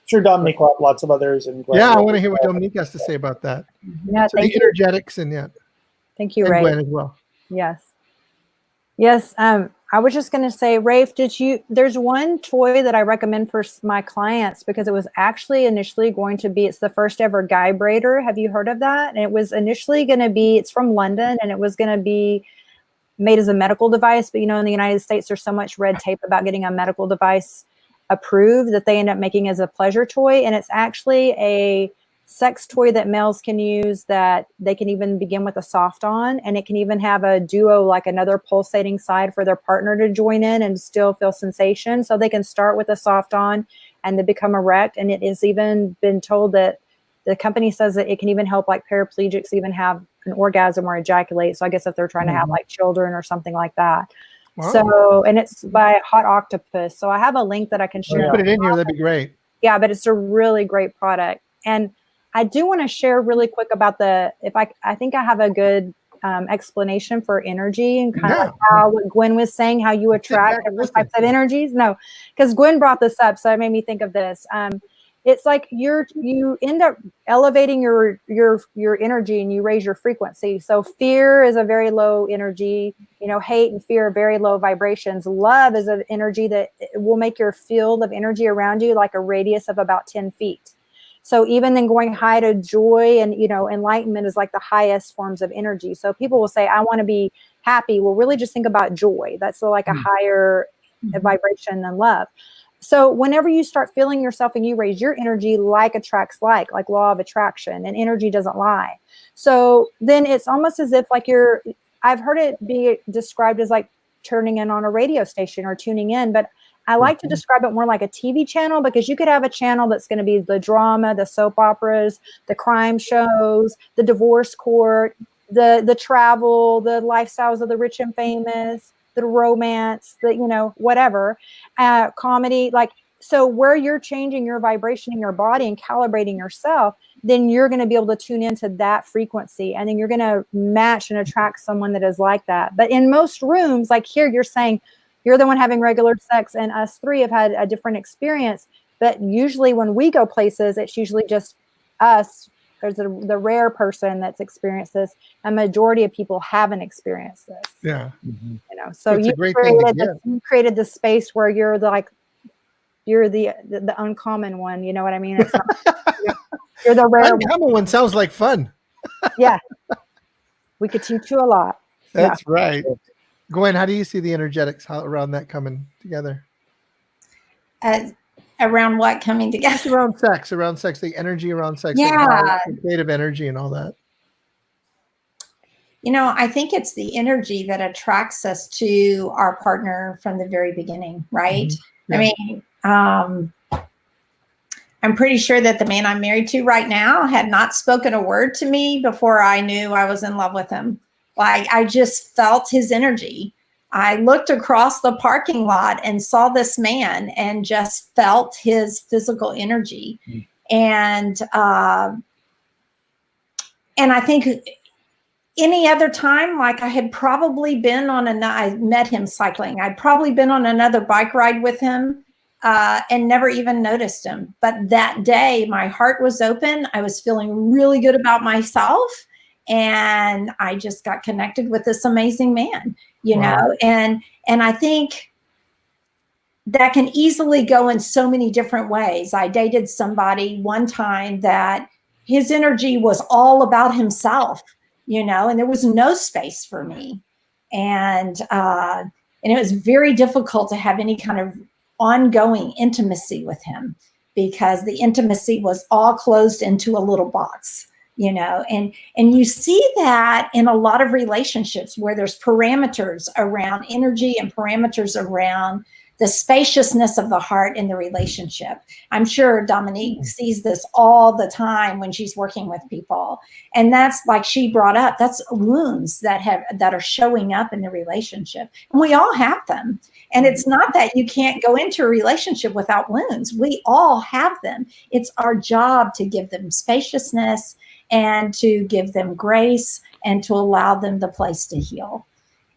Sure, Dominique will have lots of others. And Gwen, I want to hear what Dominique has to say about that. Yeah, so the energetics and thank you, and Rafe. Gwen as well. Yes. I was just going to say, Rafe, there's one toy that I recommend for my clients because it was actually initially going to be, it's the first ever guy braider. Have you heard of that? And it was initially going to be, it's from London, and it was going to be made as a medical device. But, in the United States, there's so much red tape about getting a medical device approved that they end up making as a pleasure toy. And it's actually a sex toy that males can use that they can even begin with a soft on, and it can even have a duo, like another pulsating side for their partner to join in and still feel sensation. So they can start with a soft on and then become erect. And it has even been told that the company says that it can even help like paraplegics even have an orgasm or ejaculate. So I guess if they're trying to have like children or something like that. Wow. So, and it's by Hot Octopus. So I have a link that I can share. Put it in here. That'd be great. Yeah, but it's a really great product. And I do want to share really quick about I think I have a good explanation for energy and kind of Yeah. like how what Gwen was saying, how you attract back and different listen. types of energies? No, because Gwen brought this up, so it made me think of this. It's like you end up elevating your energy and you raise your frequency. So fear is a very low energy. You know, hate and fear are very low vibrations. Love is an energy that will make your field of energy around you like a radius of about 10 feet. So even then going high to joy and, you know, enlightenment is like the highest forms of energy. So people will say, I want to be happy. Well, really just think about joy. That's like a higher vibration than love. So whenever you start feeling yourself and you raise your energy, like attracts like law of attraction, and energy doesn't lie. So then it's almost as if like I've heard it be described as like turning in on a radio station or tuning in, but I like to describe it more like a TV channel, because you could have a channel that's going to be the drama, the soap operas, the crime shows, the divorce court, the travel, the lifestyles of the rich and famous, the romance, the, you know, whatever, comedy, like, so where you're changing your vibration in your body and calibrating yourself, then you're going to be able to tune into that frequency, and then you're going to match and attract someone that is like that. But in most rooms, like here, you're saying you're the one having regular sex, and us three have had a different experience. But usually when we go places, it's usually just us. There's the rare person that's experienced this. A majority of people haven't experienced this. Yeah. You know, so It's you a great thing to get. you created the space where you're the uncommon one. You know what I mean? It's not, you're the rare one. Uncommon one sounds like fun. Yeah. We could teach you a lot. That's right. Gwen, how do you see the energetics around that coming together? Around what coming together? Just around sex, the energy around sex, Yeah. the creative energy and all that. You know, I think it's the energy that attracts us to our partner from the very beginning, right? Yeah. I mean, I'm pretty sure that the man I'm married to right now had not spoken a word to me before I knew I was in love with him. Like, I just felt his energy. I looked across the parking lot and saw this man and just felt his physical energy. And I think any other time, like I had probably been I met him cycling. I'd probably been on another bike ride with him and never even noticed him. But that day, my heart was open. I was feeling really good about myself. And I just got connected with this amazing man, you know, and I think that can easily go in so many different ways. I dated somebody one time that his energy was all about himself, you know, and there was no space for me. And it was very difficult to have any kind of ongoing intimacy with him, because the intimacy was all closed into a little box. You know, and you see that in a lot of relationships where there's parameters around energy and parameters around the spaciousness of the heart in the relationship. I'm sure Dominique sees this all the time when she's working with people. And that's, like she brought up, that's wounds that are showing up in the relationship. And we all have them. And it's not that you can't go into a relationship without wounds. We all have them. It's our job to give them spaciousness and to give them grace and to allow them the place to heal.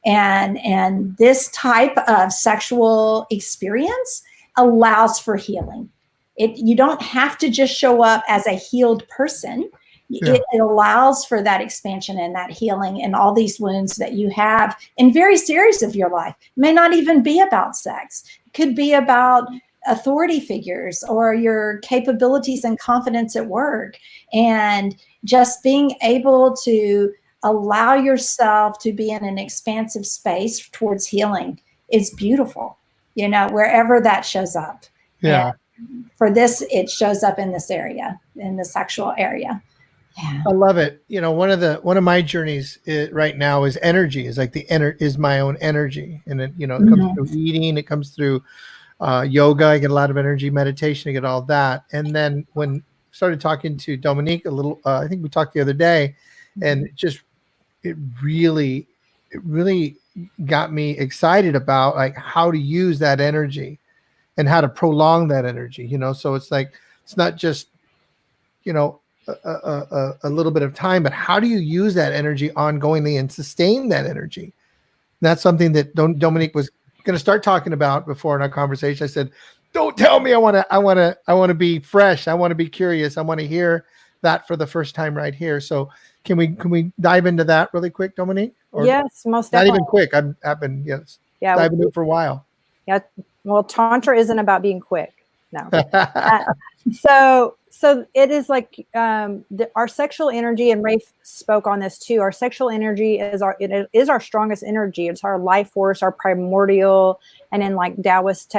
And this type of sexual experience allows for healing. You don't have to just show up as a healed person. Yeah. It allows for that expansion and that healing and all these wounds that you have in various areas of your life. It may not even be about sex. It could be about authority figures or your capabilities and confidence at work, and just being able to allow yourself to be in an expansive space towards healing is beautiful, you know, wherever that shows up. Yeah. And for this, it shows up in this area, in the sexual area. Yeah. I love it. You know, one of my journeys right now is energy. Is like is my own energy, and it, you know, it comes through eating. It comes through yoga. I get a lot of energy, meditation. I get all that. And then when I started talking to Dominique a little, I think we talked the other day, and it really got me excited about like how to use that energy and how to prolong that energy. You know, so it's like it's not just, you know, a little bit of time, but how do you use that energy ongoingly and sustain that energy? That's something that Dominique was going to start talking about before in our conversation. I said, "Don't tell me I want to be fresh. I want to be curious. I want to hear that for the first time right here." So can we dive into that really quick, Dominique? Or yes, most not definitely. even quick. I've been Yeah, dive into it for a while. Yeah. Well, Tantra isn't about being quick. No. So it is like our sexual energy, and Rafe spoke on this too. Our sexual energy is our strongest energy. It's our life force, our primordial, and in like Taoist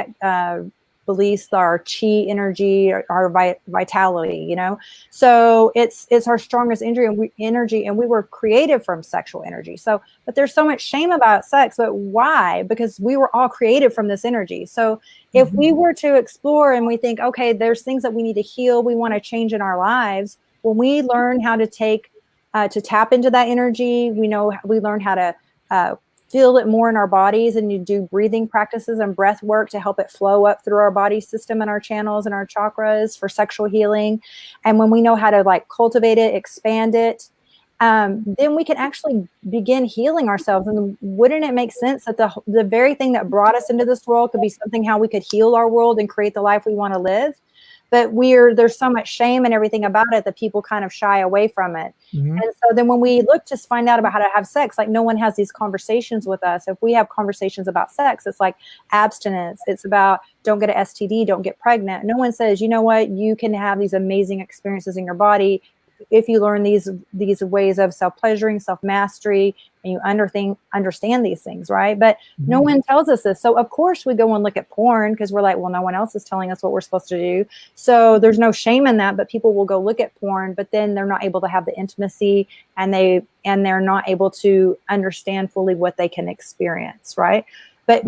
beliefs, our chi energy, our vitality. You know, so it's our strongest energy, and we were created from sexual energy. So, but there's so much shame about sex. But why? Because we were all created from this energy. So if we were to explore and we think, okay, there's things that we need to heal, we want to change in our lives, when we learn how to tap into that energy, we learn how to feel it more in our bodies, and you do breathing practices and breath work to help it flow up through our body system and our channels and our chakras for sexual healing. And when we know how to like cultivate it, expand it, then we can actually begin healing ourselves. And wouldn't it make sense that the very thing that brought us into this world could be something how we could heal our world and create the life we want to live? But there's so much shame and everything about it that people kind of shy away from it. Mm-hmm. And so then when we look to find out about how to have sex, like no one has these conversations with us. If we have conversations about sex, it's like abstinence. It's about don't get an STD, don't get pregnant. No one says, you know what, you can have these amazing experiences in your body if you learn these ways of self-pleasuring, self-mastery, and you understand these things, right? But no one tells us this. So of course we go and look at porn because we're like, well, no one else is telling us what we're supposed to do. So there's no shame in that, but people will go look at porn, but then they're not able to have the intimacy, and they're not able to understand fully what they can experience, right? But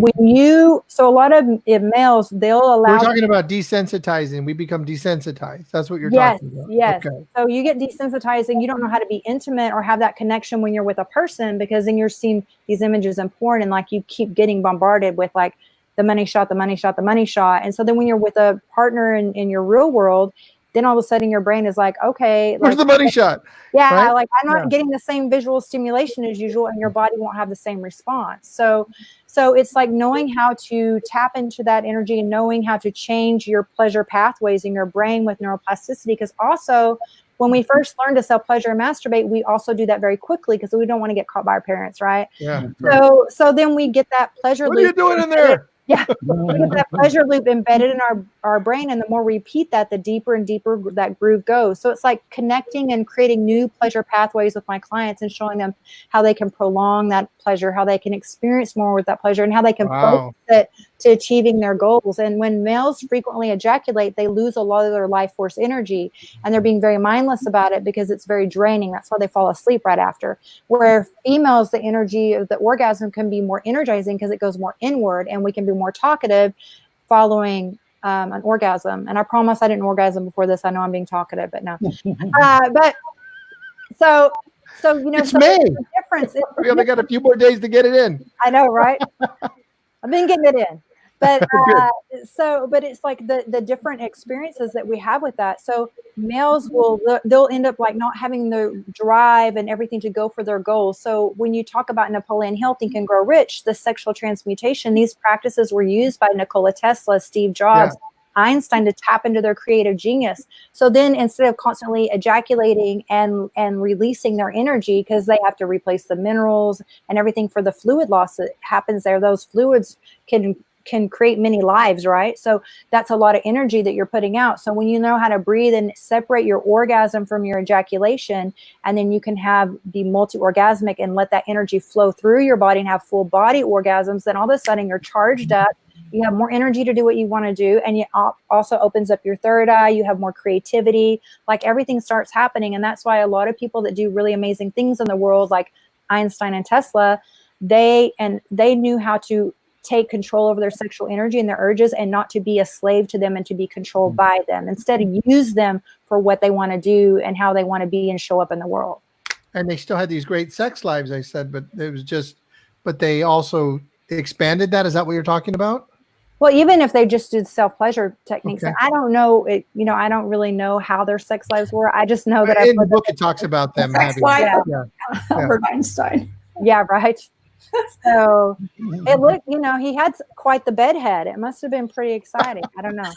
so a lot of males, they'll allow. We're talking about desensitizing. We become desensitized. That's what you're talking about. Yes. Okay. So you get desensitized, and you don't know how to be intimate or have that connection when you're with a person, because then you're seeing these images in porn, and like you keep getting bombarded with like the money shot, the money shot, the money shot. And so then when you're with a partner in your real world, then all of a sudden your brain is like, okay, where's the money shot? Yeah, right? Like I'm not getting the same visual stimulation as usual, and your body won't have the same response. So it's like knowing how to tap into that energy and knowing how to change your pleasure pathways in your brain with neuroplasticity. Because also, when we first learn to self-pleasure and masturbate, we also do that very quickly because we don't want to get caught by our parents, right? Yeah. So then we get that pleasure loop. What are you doing in there? Yeah, we get that pleasure loop embedded in our brain, and the more we repeat that, the deeper and deeper that groove goes. So it's like connecting and creating new pleasure pathways with my clients and showing them how they can prolong that pleasure, how they can experience more with that pleasure, and how they can focus it to achieving their goals. And when males frequently ejaculate, they lose a lot of their life force energy, and they're being very mindless about it because it's very draining. That's why they fall asleep right after. Where females, the energy of the orgasm can be more energizing because it goes more inward, and we can be more talkative following an orgasm. And I promise I didn't orgasm before this. I know I'm being talkative, but no. But so it's May. The difference. We only got a few more days to get it in. I know, right? I've been getting it in. But but it's like the different experiences that we have with that. So males they'll end up like not having the drive and everything to go for their goals. So when you talk about Napoleon Hill, Think and Grow Rich, the sexual transmutation, these practices were used by Nikola Tesla, Steve Jobs, Einstein to tap into their creative genius. So then instead of constantly ejaculating and releasing their energy, because they have to replace the minerals and everything for the fluid loss that happens there, those fluids can create many lives, right? So that's a lot of energy that you're putting out. So when you know how to breathe and separate your orgasm from your ejaculation, and then you can be multi-orgasmic and let that energy flow through your body and have full body orgasms, then all of a sudden you're charged up. You have more energy to do what you want to do. And it also opens up your third eye. You have more creativity, like everything starts happening. And that's why a lot of people that do really amazing things in the world, like Einstein and Tesla, they knew how to take control over their sexual energy and their urges, and not to be a slave to them and to be controlled by them. Instead, use them for what they want to do and how they want to be and show up in the world. And they still had these great sex lives, I said, but they also expanded that. Is that what you're talking about? Well, even if they just did self-pleasure techniques, Okay. I don't know it, I don't really know how their sex lives were. I just know that In the book, it talks about them Sex having. life. Yeah. Albert Einstein. Yeah, right. So it looked, he had quite the bedhead. It must have been pretty exciting. I don't know.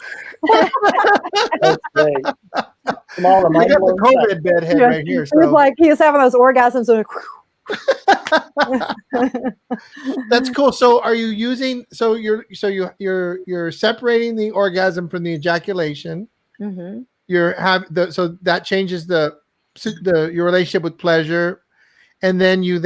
That's great. From all the You got the mind-blowing stuff. COVID bedhead Yeah, right here. He was So like, he was having those orgasms. that's cool. So are you using? So you're separating the orgasm from the ejaculation. Mm-hmm. So that changes your relationship with pleasure, and then you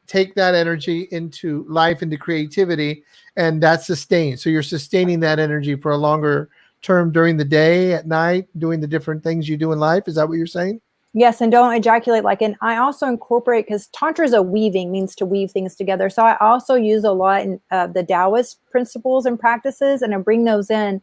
take that energy into life, into creativity, and that's sustained. So you're sustaining that energy for a longer term during the day, at night, doing the different things you do in life. Is that what you're saying? Yes, and don't ejaculate. And I also incorporate, because Tantra is means to weave things together. So I also use a lot in the Taoist principles and practices, and I bring those in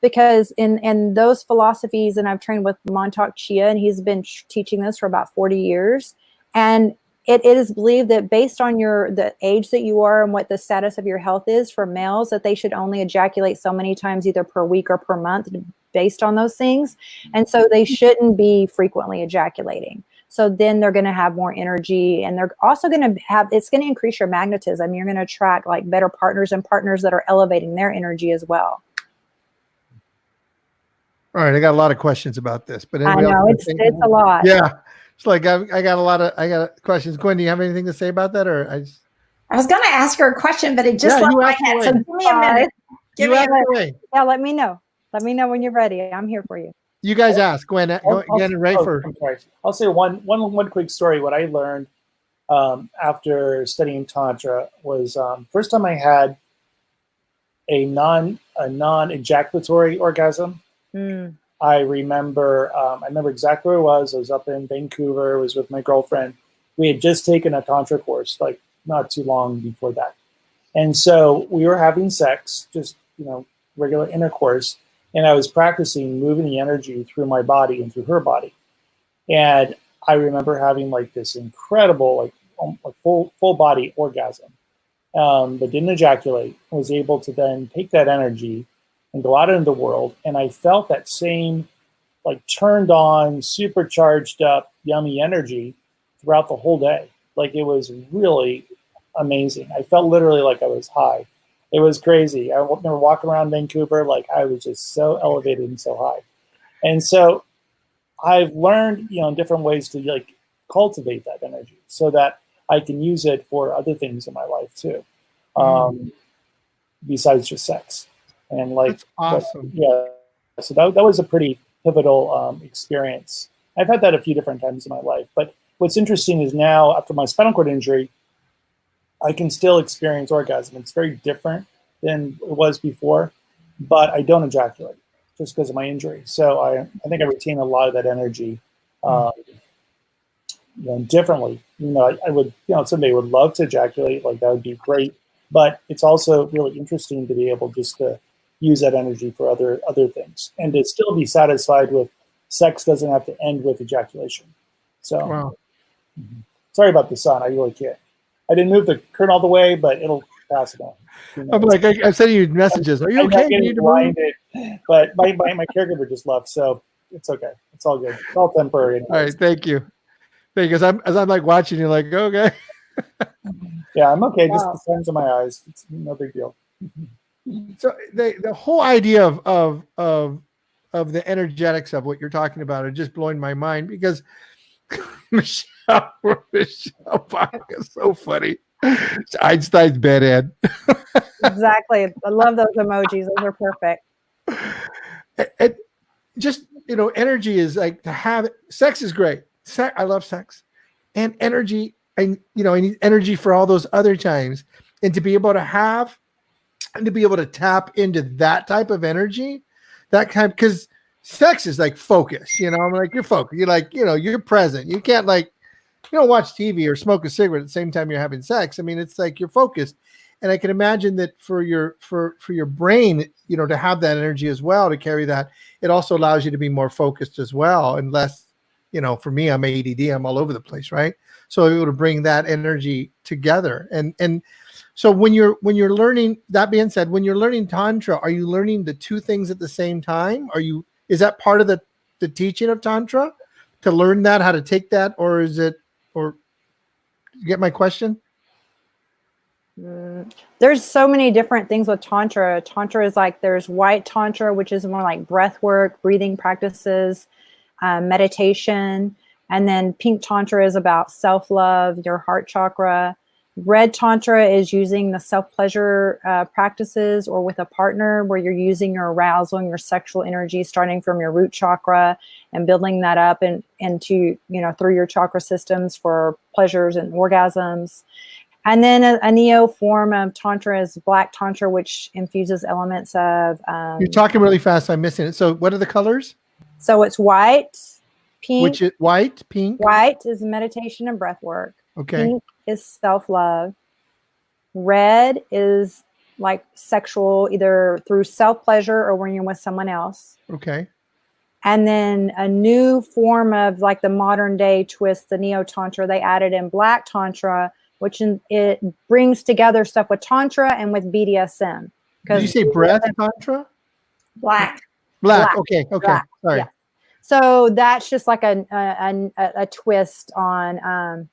because in those philosophies, and I've trained with Montauk Chia, and he's been teaching this for about 40 years. And it is believed that based on the age that you are and what the status of your health is for males, that they should only ejaculate so many times either per week or per month based on those things. And so they shouldn't be frequently ejaculating. So then they're going to have more energy, and they're also going to it's going to increase your magnetism. You're going to attract better partners and partners that are elevating their energy as well. All right, I got a lot of questions about this, but I know it's a lot. Yeah, it's like I got questions. Gwen, do you have anything to say about that, or I was going to ask her a question, but it just left my head. So give me a minute. Yeah, let me know. Let me know when you're ready. I'm here for you. You guys ask Gwen again and Rafe. I'm sorry. I'll say one quick story. What I learned after studying Tantra was first time I had a non-ejaculatory orgasm. I remember exactly where it was. I was up in Vancouver. I was with my girlfriend. We had just taken a Tantra course, not too long before that. And so we were having sex, just, regular intercourse. And I was practicing moving the energy through my body and through her body. And I remember having this incredible, full body orgasm, but didn't ejaculate. I was able to then take that energy and go out into the world. And I felt that same turned on, supercharged up, yummy energy throughout the whole day. It was really amazing. I felt literally like I was high. It was crazy. I remember walking around Vancouver, I was just so elevated and so high. And so I've learned, in different ways to cultivate that energy so that I can use it for other things in my life too. Besides just sex. And that's awesome. So that was a pretty pivotal experience. I've had that a few different times in my life. But what's interesting is now, after my spinal cord injury, I can still experience orgasm. It's very different than it was before, but I don't ejaculate just because of my injury. So I think I retain a lot of that energy differently. I would, someday would love to ejaculate. That would be great. But it's also really interesting to be able just to use that energy for other things and to still be satisfied with sex doesn't have to end with ejaculation. So wow. Sorry about the sun. I really can't. I didn't move the curtain all the way, but it'll pass it on. I'm I'm sending you messages. Are you okay? I'm getting blinded, but my caregiver just left, so it's okay. It's all good. It's all temporary. Anyways. All right, thank you. Because I'm watching you, okay. Yeah, I'm okay. Wow. Just the sun's in my eyes. It's no big deal. So the whole idea of the energetics of what you're talking about are just blowing my mind because Michelle Bach is so funny. It's Einstein's bedhead. Exactly. I love those emojis. Those are perfect. It just, energy is to have it. Sex is great. I love sex and energy. I need energy for all those other times, and to be able to have and to be able to tap into that type of energy, because sex is focus, you're focused. You're you're present. You can't you don't watch TV or smoke a cigarette at the same time you're having sex. I mean, it's you're focused. And I can imagine that for your brain, to have that energy as well, to carry that, it also allows you to be more focused as well. And less, for me, I'm ADD, I'm all over the place, right? So able to bring that energy together. And So when you're learning, that being said, when you're learning Tantra, are you learning the two things at the same time? Is that part of the teaching of Tantra to learn that, how to take that, or you get my question? There's so many different things with Tantra. Tantra is like, there's white Tantra, which is more like breath work, breathing practices, meditation. And then pink Tantra is about self-love, your heart chakra. Red Tantra is using the self-pleasure practices or with a partner where you're using your arousal and your sexual energy starting from your root chakra and building that up into, through your chakra systems for pleasures and orgasms. And then a neo form of Tantra is Black Tantra, which infuses elements of... You're talking really fast. I'm missing it. So what are the colors? So it's white, pink. Which is white, pink? White is meditation and breath work. Okay. Pink is self-love. Red is like sexual, either through self-pleasure or when you're with someone else. Okay. And then a new form of like the modern day twist, the neo-tantra, they added in Black Tantra, which it brings together stuff with Tantra and with BDSM. Did you say breath Tantra? Black. Okay. Black. Sorry. Yeah. So that's just like a twist on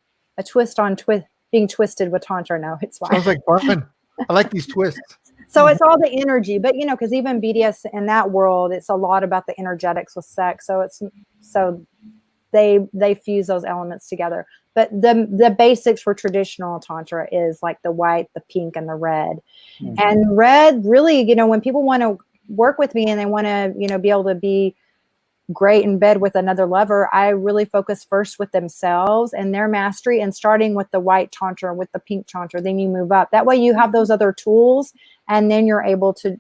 being twisted with Tantra. No, it's fine. Sounds like fun. I like these twists. So it's all the energy, but because even BDS in that world, it's a lot about the energetics with sex. So they fuse those elements together. But the basics for traditional Tantra is like the white, the pink, and the red. Mm-hmm. And red really, when people want to work with me and they want to, be able to be great in bed with another lover, I really focus first with themselves and their mastery, and starting with the white Tantra, with the pink Tantra, then you move up. That way you have those other tools, and then you're able to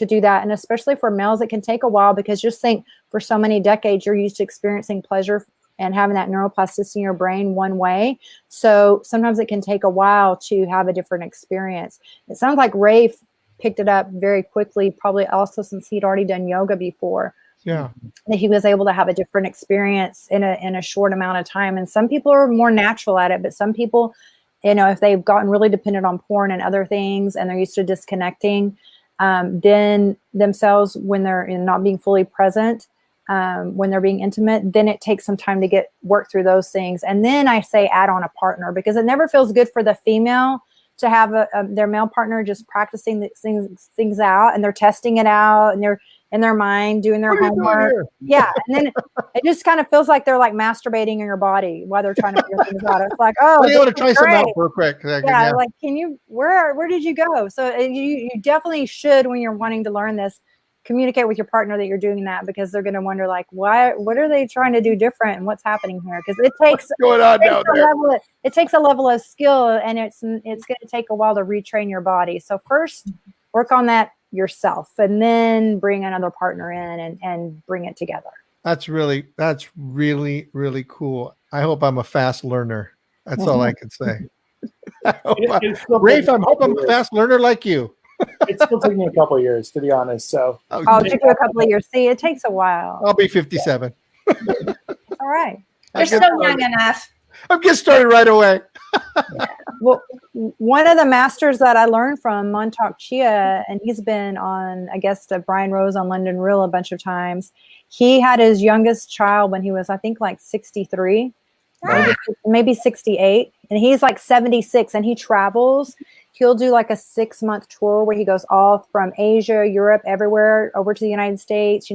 do that. And especially for males, it can take a while, because just think, for so many decades, you're used to experiencing pleasure and having that neuroplasticity in your brain one way. So sometimes it can take a while to have a different experience. It sounds like Rafe picked it up very quickly, probably also since he'd already done yoga before. Yeah. That he was able to have a different experience in a short amount of time. And some people are more natural at it, but some people, if they've gotten really dependent on porn and other things and they're used to disconnecting, then themselves, when they're not being fully present, when they're being intimate, then it takes some time to work through those things. And then I say add on a partner, because it never feels good for the female to have their male partner just practicing these things out, and they're testing it out, and they're in their mind doing their homework. Yeah. And then it just kind of feels like they're like masturbating in your body while they're trying to figure things out. It's like, oh, you want to try something out real quick. Yeah. Like, where did you go? So you definitely should, when you're wanting to learn this, communicate with your partner that you're doing that, because they're going to wonder, like, what are they trying to do different, and what's happening here? Because it takes it takes a level of skill, and it's going to take a while to retrain your body. So first work on that yourself, and then bring another partner in and bring it together. That's really, really cool. I hope I'm a fast learner. That's all I can say. Rafe, I hope I'm a fast learner like you. It still took me a couple of years, to be honest. So it took you a couple of years. See, it takes a while. I'll be 57. All right. You're still young enough. I'm getting started right away. Well, one of the masters that I learned from, Montauk Chia, and he's been on, I guess, Brian Rose on London Real a bunch of times. He had his youngest child when he was, I think, like 63, maybe 68. And he's like 76, and he travels. He'll do like a 6-month tour where he goes all from Asia, Europe, everywhere, over to the United States,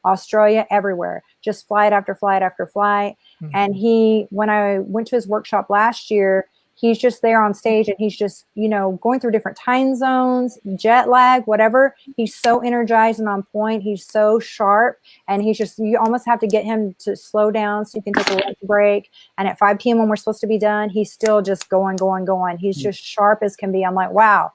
Australia, everywhere, just flight after flight after flight. Mm-hmm. And when I went to his workshop last year, he's just there on stage, and he's just, going through different time zones, jet lag, whatever. He's so energized and on point. He's so sharp, and you almost have to get him to slow down so you can take a lunch break. And at 5 p.m. when we're supposed to be done, he's still just going. He's just sharp as can be. I'm like, wow,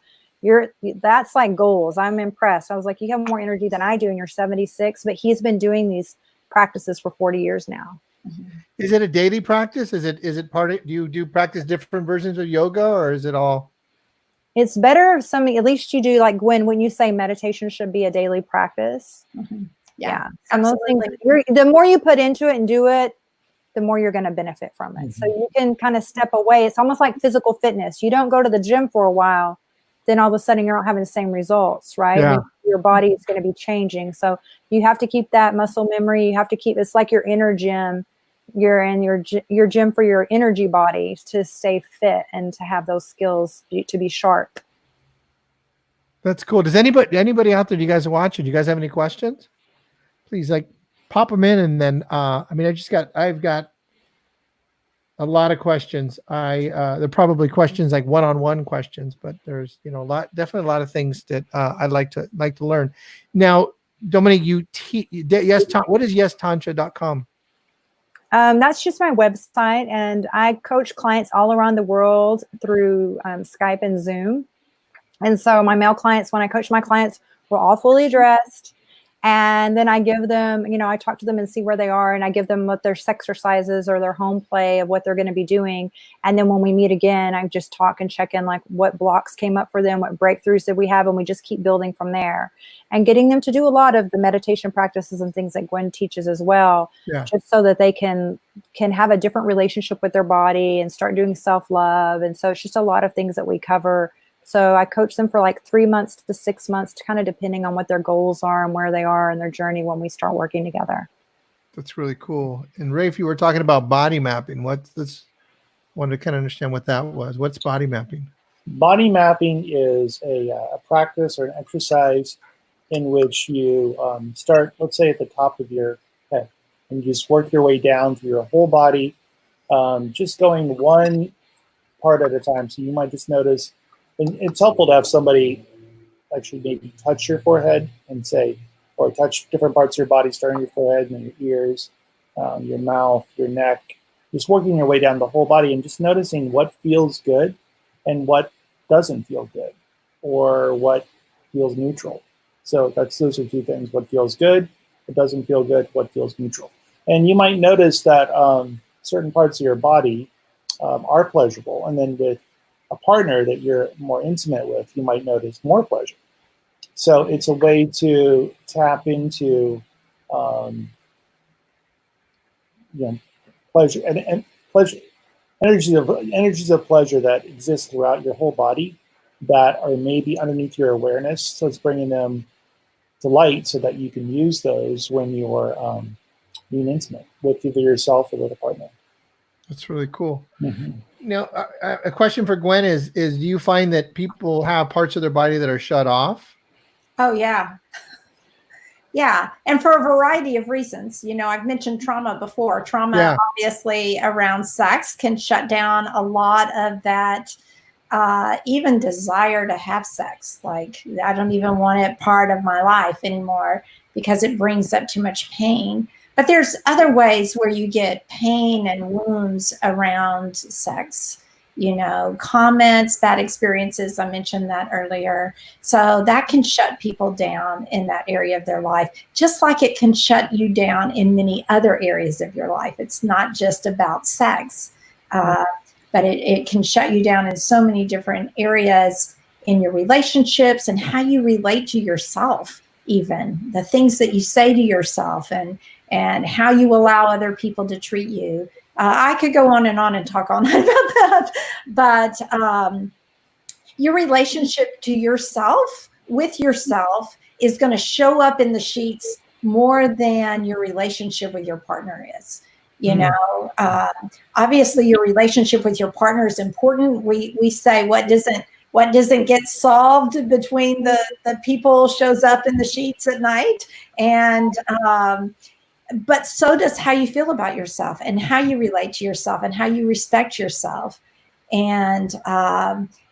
that's like goals. I'm impressed. I was like, you have more energy than I do, and you're 76, but he's been doing these practices for 40 years now. Mm-hmm. Is it a daily practice? Is it part of, do you practice different versions of yoga, or is it all? It's better if at least you do, like Gwen, when you say meditation should be a daily practice. Mm-hmm. Yeah. Some of those things, the more you put into it and do it, the more you're going to benefit from it. Mm-hmm. So you can kind of step away. It's almost like physical fitness. You don't go to the gym for a while then all of a sudden you're not having the same results, right? Yeah. And your body is going to be changing. So you have to keep that muscle memory. You have to keep, it's like your inner gym. You're in your gym for your energy body to stay fit and to have those skills to be sharp. That's cool. Does anybody out there, do you guys are watching? Do you guys have any questions? Please like pop them in. And then, I've got a lot of questions. They're probably questions like one-on-one questions, but there's, definitely a lot of things that I'd like to learn. Now, Dominique, what is yestantra.com? That's just my website, and I coach clients all around the world through Skype and Zoom. And so my male clients, when I coach my clients, we're all fully dressed. And then I give them, I talk to them and see where they are. And I give them what their exercises or their home play of what they're going to be doing. And then when we meet again, I just talk and check in like what blocks came up for them, what breakthroughs did we have, and we just keep building from there. And getting them to do a lot of the meditation practices and things that Gwen teaches as well, just so that they can have a different relationship with their body and start doing self-love. And so it's just a lot of things that we cover. So I coach them for like 3 months to 6 months, kind of depending on what their goals are and where they are in their journey when we start working together. That's really cool. And Rafe, you were talking about body mapping. What's this? Wanted to kind of understand what that was. What's body mapping? Body mapping is a practice or an exercise in which you start, let's say, at the top of your head, and you just work your way down through your whole body, just going one part at a time. So you might just notice, and it's helpful to have somebody actually maybe touch your forehead and say, or touch different parts of your body, starting your forehead and your ears, your mouth, your neck, just working your way down the whole body and just noticing what feels good and what doesn't feel good, or what feels neutral. So those are two things: what feels good, what doesn't feel good, what feels neutral. And you might notice that certain parts of your body are pleasurable, and then with a partner that you're more intimate with, you might notice more pleasure. So it's a way to tap into pleasure and pleasure, energies of pleasure that exist throughout your whole body that are maybe underneath your awareness. So it's bringing them to light so that you can use those when you're being intimate with either yourself or with a partner. That's really cool. Mm-hmm. Now, a question for Gwen is do you find that people have parts of their body that are shut off? Oh, yeah. Yeah. And for a variety of reasons. I've mentioned trauma before. Trauma, obviously, around sex can shut down a lot of that, even desire to have sex. Like, I don't even want it part of my life anymore because it brings up too much pain. But there's other ways where you get pain and wounds around sex, comments, bad experiences. I mentioned that earlier. So that can shut people down in that area of their life, just like it can shut you down in many other areas of your life. It's not just about sex, but it can shut you down in so many different areas in your relationships and how you relate to yourself, even the things that you say to yourself and how you allow other people to treat you. I could go on and talk all night about that, but your relationship to yourself, with yourself, is going to show up in the sheets more than your relationship with your partner is. Obviously, your relationship with your partner is important. We say what doesn't get solved between the people shows up in the sheets at night, and but so does how you feel about yourself and how you relate to yourself and how you respect yourself. And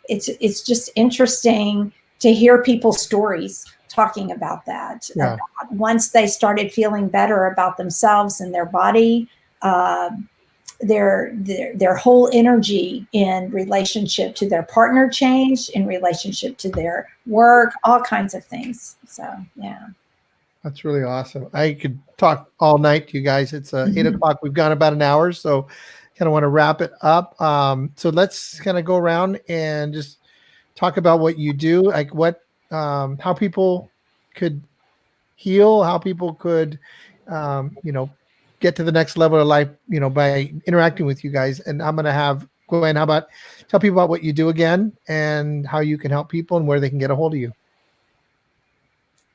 it's just interesting to hear people's stories talking about that. Yeah. Once they started feeling better about themselves and their body, their whole energy in relationship to their partner changed, in relationship to their work, all kinds of things. So, yeah. That's really awesome. I could talk all night to you guys. It's 8 o'clock. We've gone about an hour, so kind of want to wrap it up. So let's kind of go around and just talk about what you do, like how people could heal, how people could, get to the next level of life, by interacting with you guys. And I'm going to have Gwen, how about tell people about what you do again and how you can help people and where they can get a hold of you?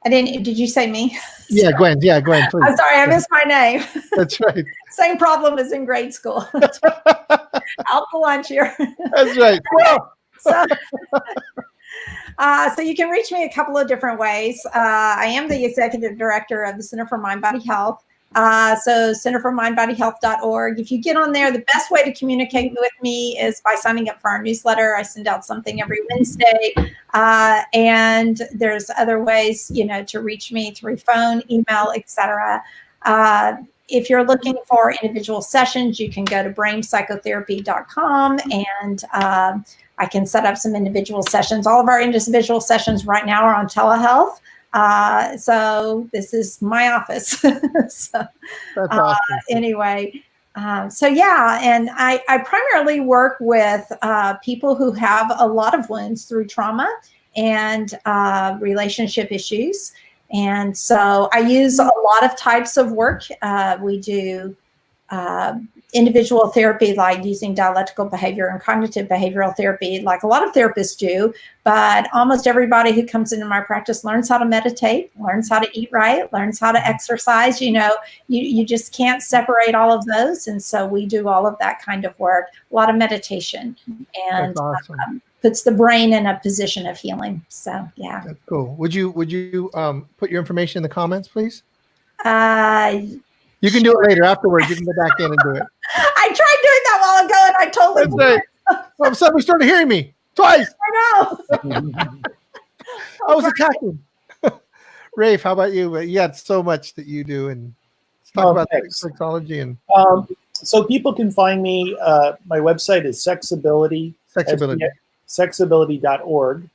Did you say me? Yeah, Gwen. Yeah, Gwen, please. I'm sorry, I missed my name. That's right. Same problem as in grade school. Out to lunch here. That's right. So, so you can reach me a couple of different ways. I am the executive director of the Center for Mind Body Health. So centerformindbodyhealth.org. If you get on there, the best way to communicate with me is by signing up for our newsletter. I send out something every Wednesday. And there's other ways, to reach me through phone, email, etc. If you're looking for individual sessions, you can go to brehmpsychotherapy.com and I can set up some individual sessions. All of our individual sessions right now are on telehealth. So this is my office. So, that's awesome. Anyway, so yeah, and I primarily work with people who have a lot of wounds through trauma and relationship issues. And so I use a lot of types of work. We do individual therapy, like using dialectical behavior and cognitive behavioral therapy, like a lot of therapists do. But almost everybody who comes into my practice learns how to meditate, learns how to eat right, learns how to exercise. You just can't separate all of those. And so we do all of that kind of work, a lot of meditation, and that's awesome. Puts the brain in a position of healing. So, yeah. That's cool. Would you put your information in the comments, please? You can do it later afterwards. You can go back in and do it. I tried doing that while ago and I totally That's right. Well, somebody started hearing me twice. I know. I was attacking. Rafe, how about you? You got so much that you do, and let's talk about sexology. And so people can find me. My website is Sexability. Sexability.org.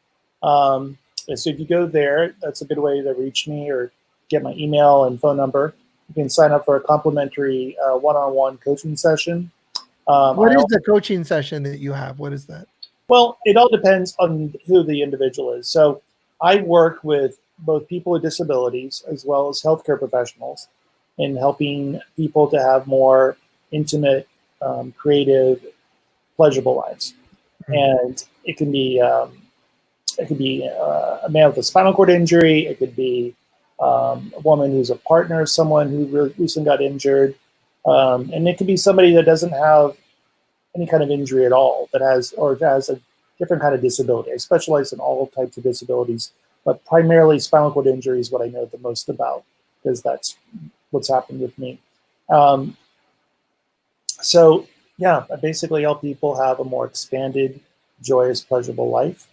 So if you go there, that's a good way to reach me or get my email and phone number. You can sign up for a complimentary one-on-one coaching session. What is the coaching session that you have? What is that? Well, it all depends on who the individual is. So I work with both people with disabilities as well as healthcare professionals in helping people to have more intimate, creative, pleasurable lives. Mm-hmm. And it can be a man with a spinal cord injury. It could be a woman who's a partner of someone who recently got injured. And it could be somebody that doesn't have any kind of injury at all, that has a different kind of disability. I specialize in all types of disabilities, but primarily spinal cord injury is what I know the most about, because that's what's happened with me. So yeah, I basically help people have a more expanded, joyous, pleasurable life.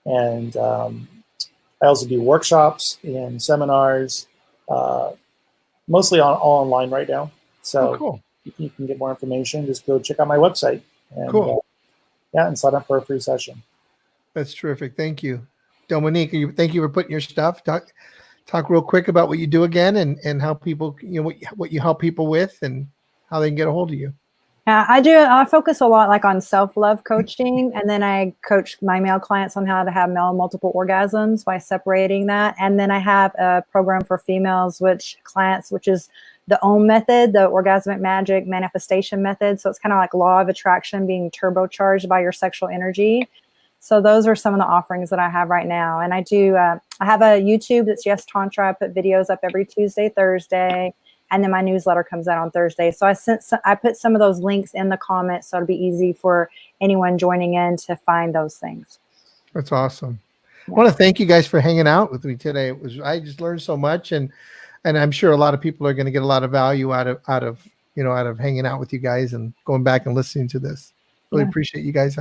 And I also do workshops and seminars, mostly all online right now. So cool. If you can get more information, just go check out my website. And, cool. And sign up for a free session. That's terrific. Thank you. Dominique, thank you for putting your stuff. Talk real quick about what you do again and how people, what you help people with and how they can get a hold of you. Yeah, I focus a lot on self-love coaching, and then I coach my male clients on how to have multiple orgasms by separating that. And then I have a program for females, which is the OM method, the orgasmic magic manifestation method. So it's kind of like law of attraction being turbocharged by your sexual energy. So those are some of the offerings that I have right now. And I have a YouTube that's Yes Tantra. I put videos up every Tuesday, Thursday. And then my newsletter comes out on Thursday. So I put some of those links in the comments, so it'll be easy for anyone joining in to find those things. That's awesome. Yeah. I want to thank you guys for hanging out with me today. I just learned so much, and I'm sure a lot of people are going to get a lot of value out of hanging out with you guys and going back and listening to this. Really appreciate you guys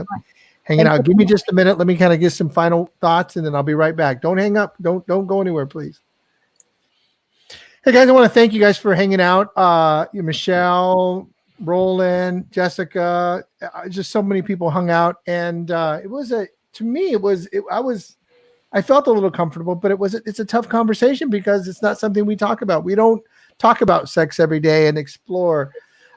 hanging out. Give me just a minute. Let me kind of get some final thoughts, and then I'll be right back. Don't hang up. Don't go anywhere, please. Hey guys, I want to thank you guys for hanging out. Michelle, Roland, Jessica, just so many people hung out, and I felt a little comfortable, but it's a tough conversation because it's not something we talk about. We don't talk about sex every day and explore.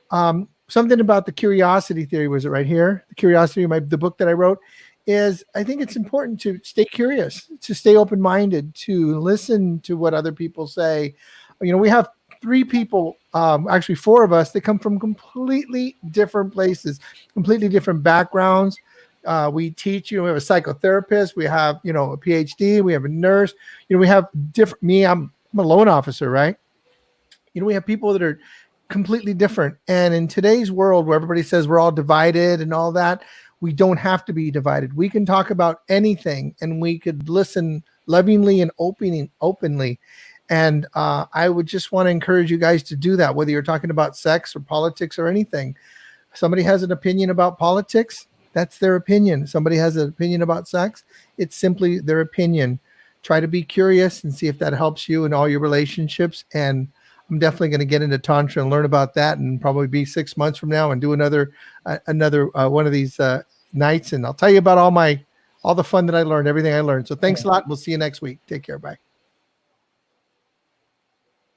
Something about the curiosity theory, was it right here? The curiosity, the book that I wrote, is I think it's important to stay curious, to stay open-minded, to listen to what other people say. We have 3 people, actually 4 of us, that come from completely different places, completely different backgrounds. We teach, we have a psychotherapist, we have, a PhD, we have a nurse, we have different, I'm a loan officer, right? We have people that are completely different. And in today's world where everybody says we're all divided and all that, we don't have to be divided. We can talk about anything and we could listen lovingly and openly. And I would just want to encourage you guys to do that, whether you're talking about sex or politics or anything. Somebody has an opinion about politics, that's their opinion. Somebody has an opinion about sex, it's simply their opinion. Try to be curious and see if that helps you in all your relationships. And I'm definitely going to get into Tantra and learn about that, and probably be 6 months from now and do another one of these nights. And I'll tell you about all the fun that I learned, everything I learned. So thanks a lot. We'll see you next week. Take care. Bye.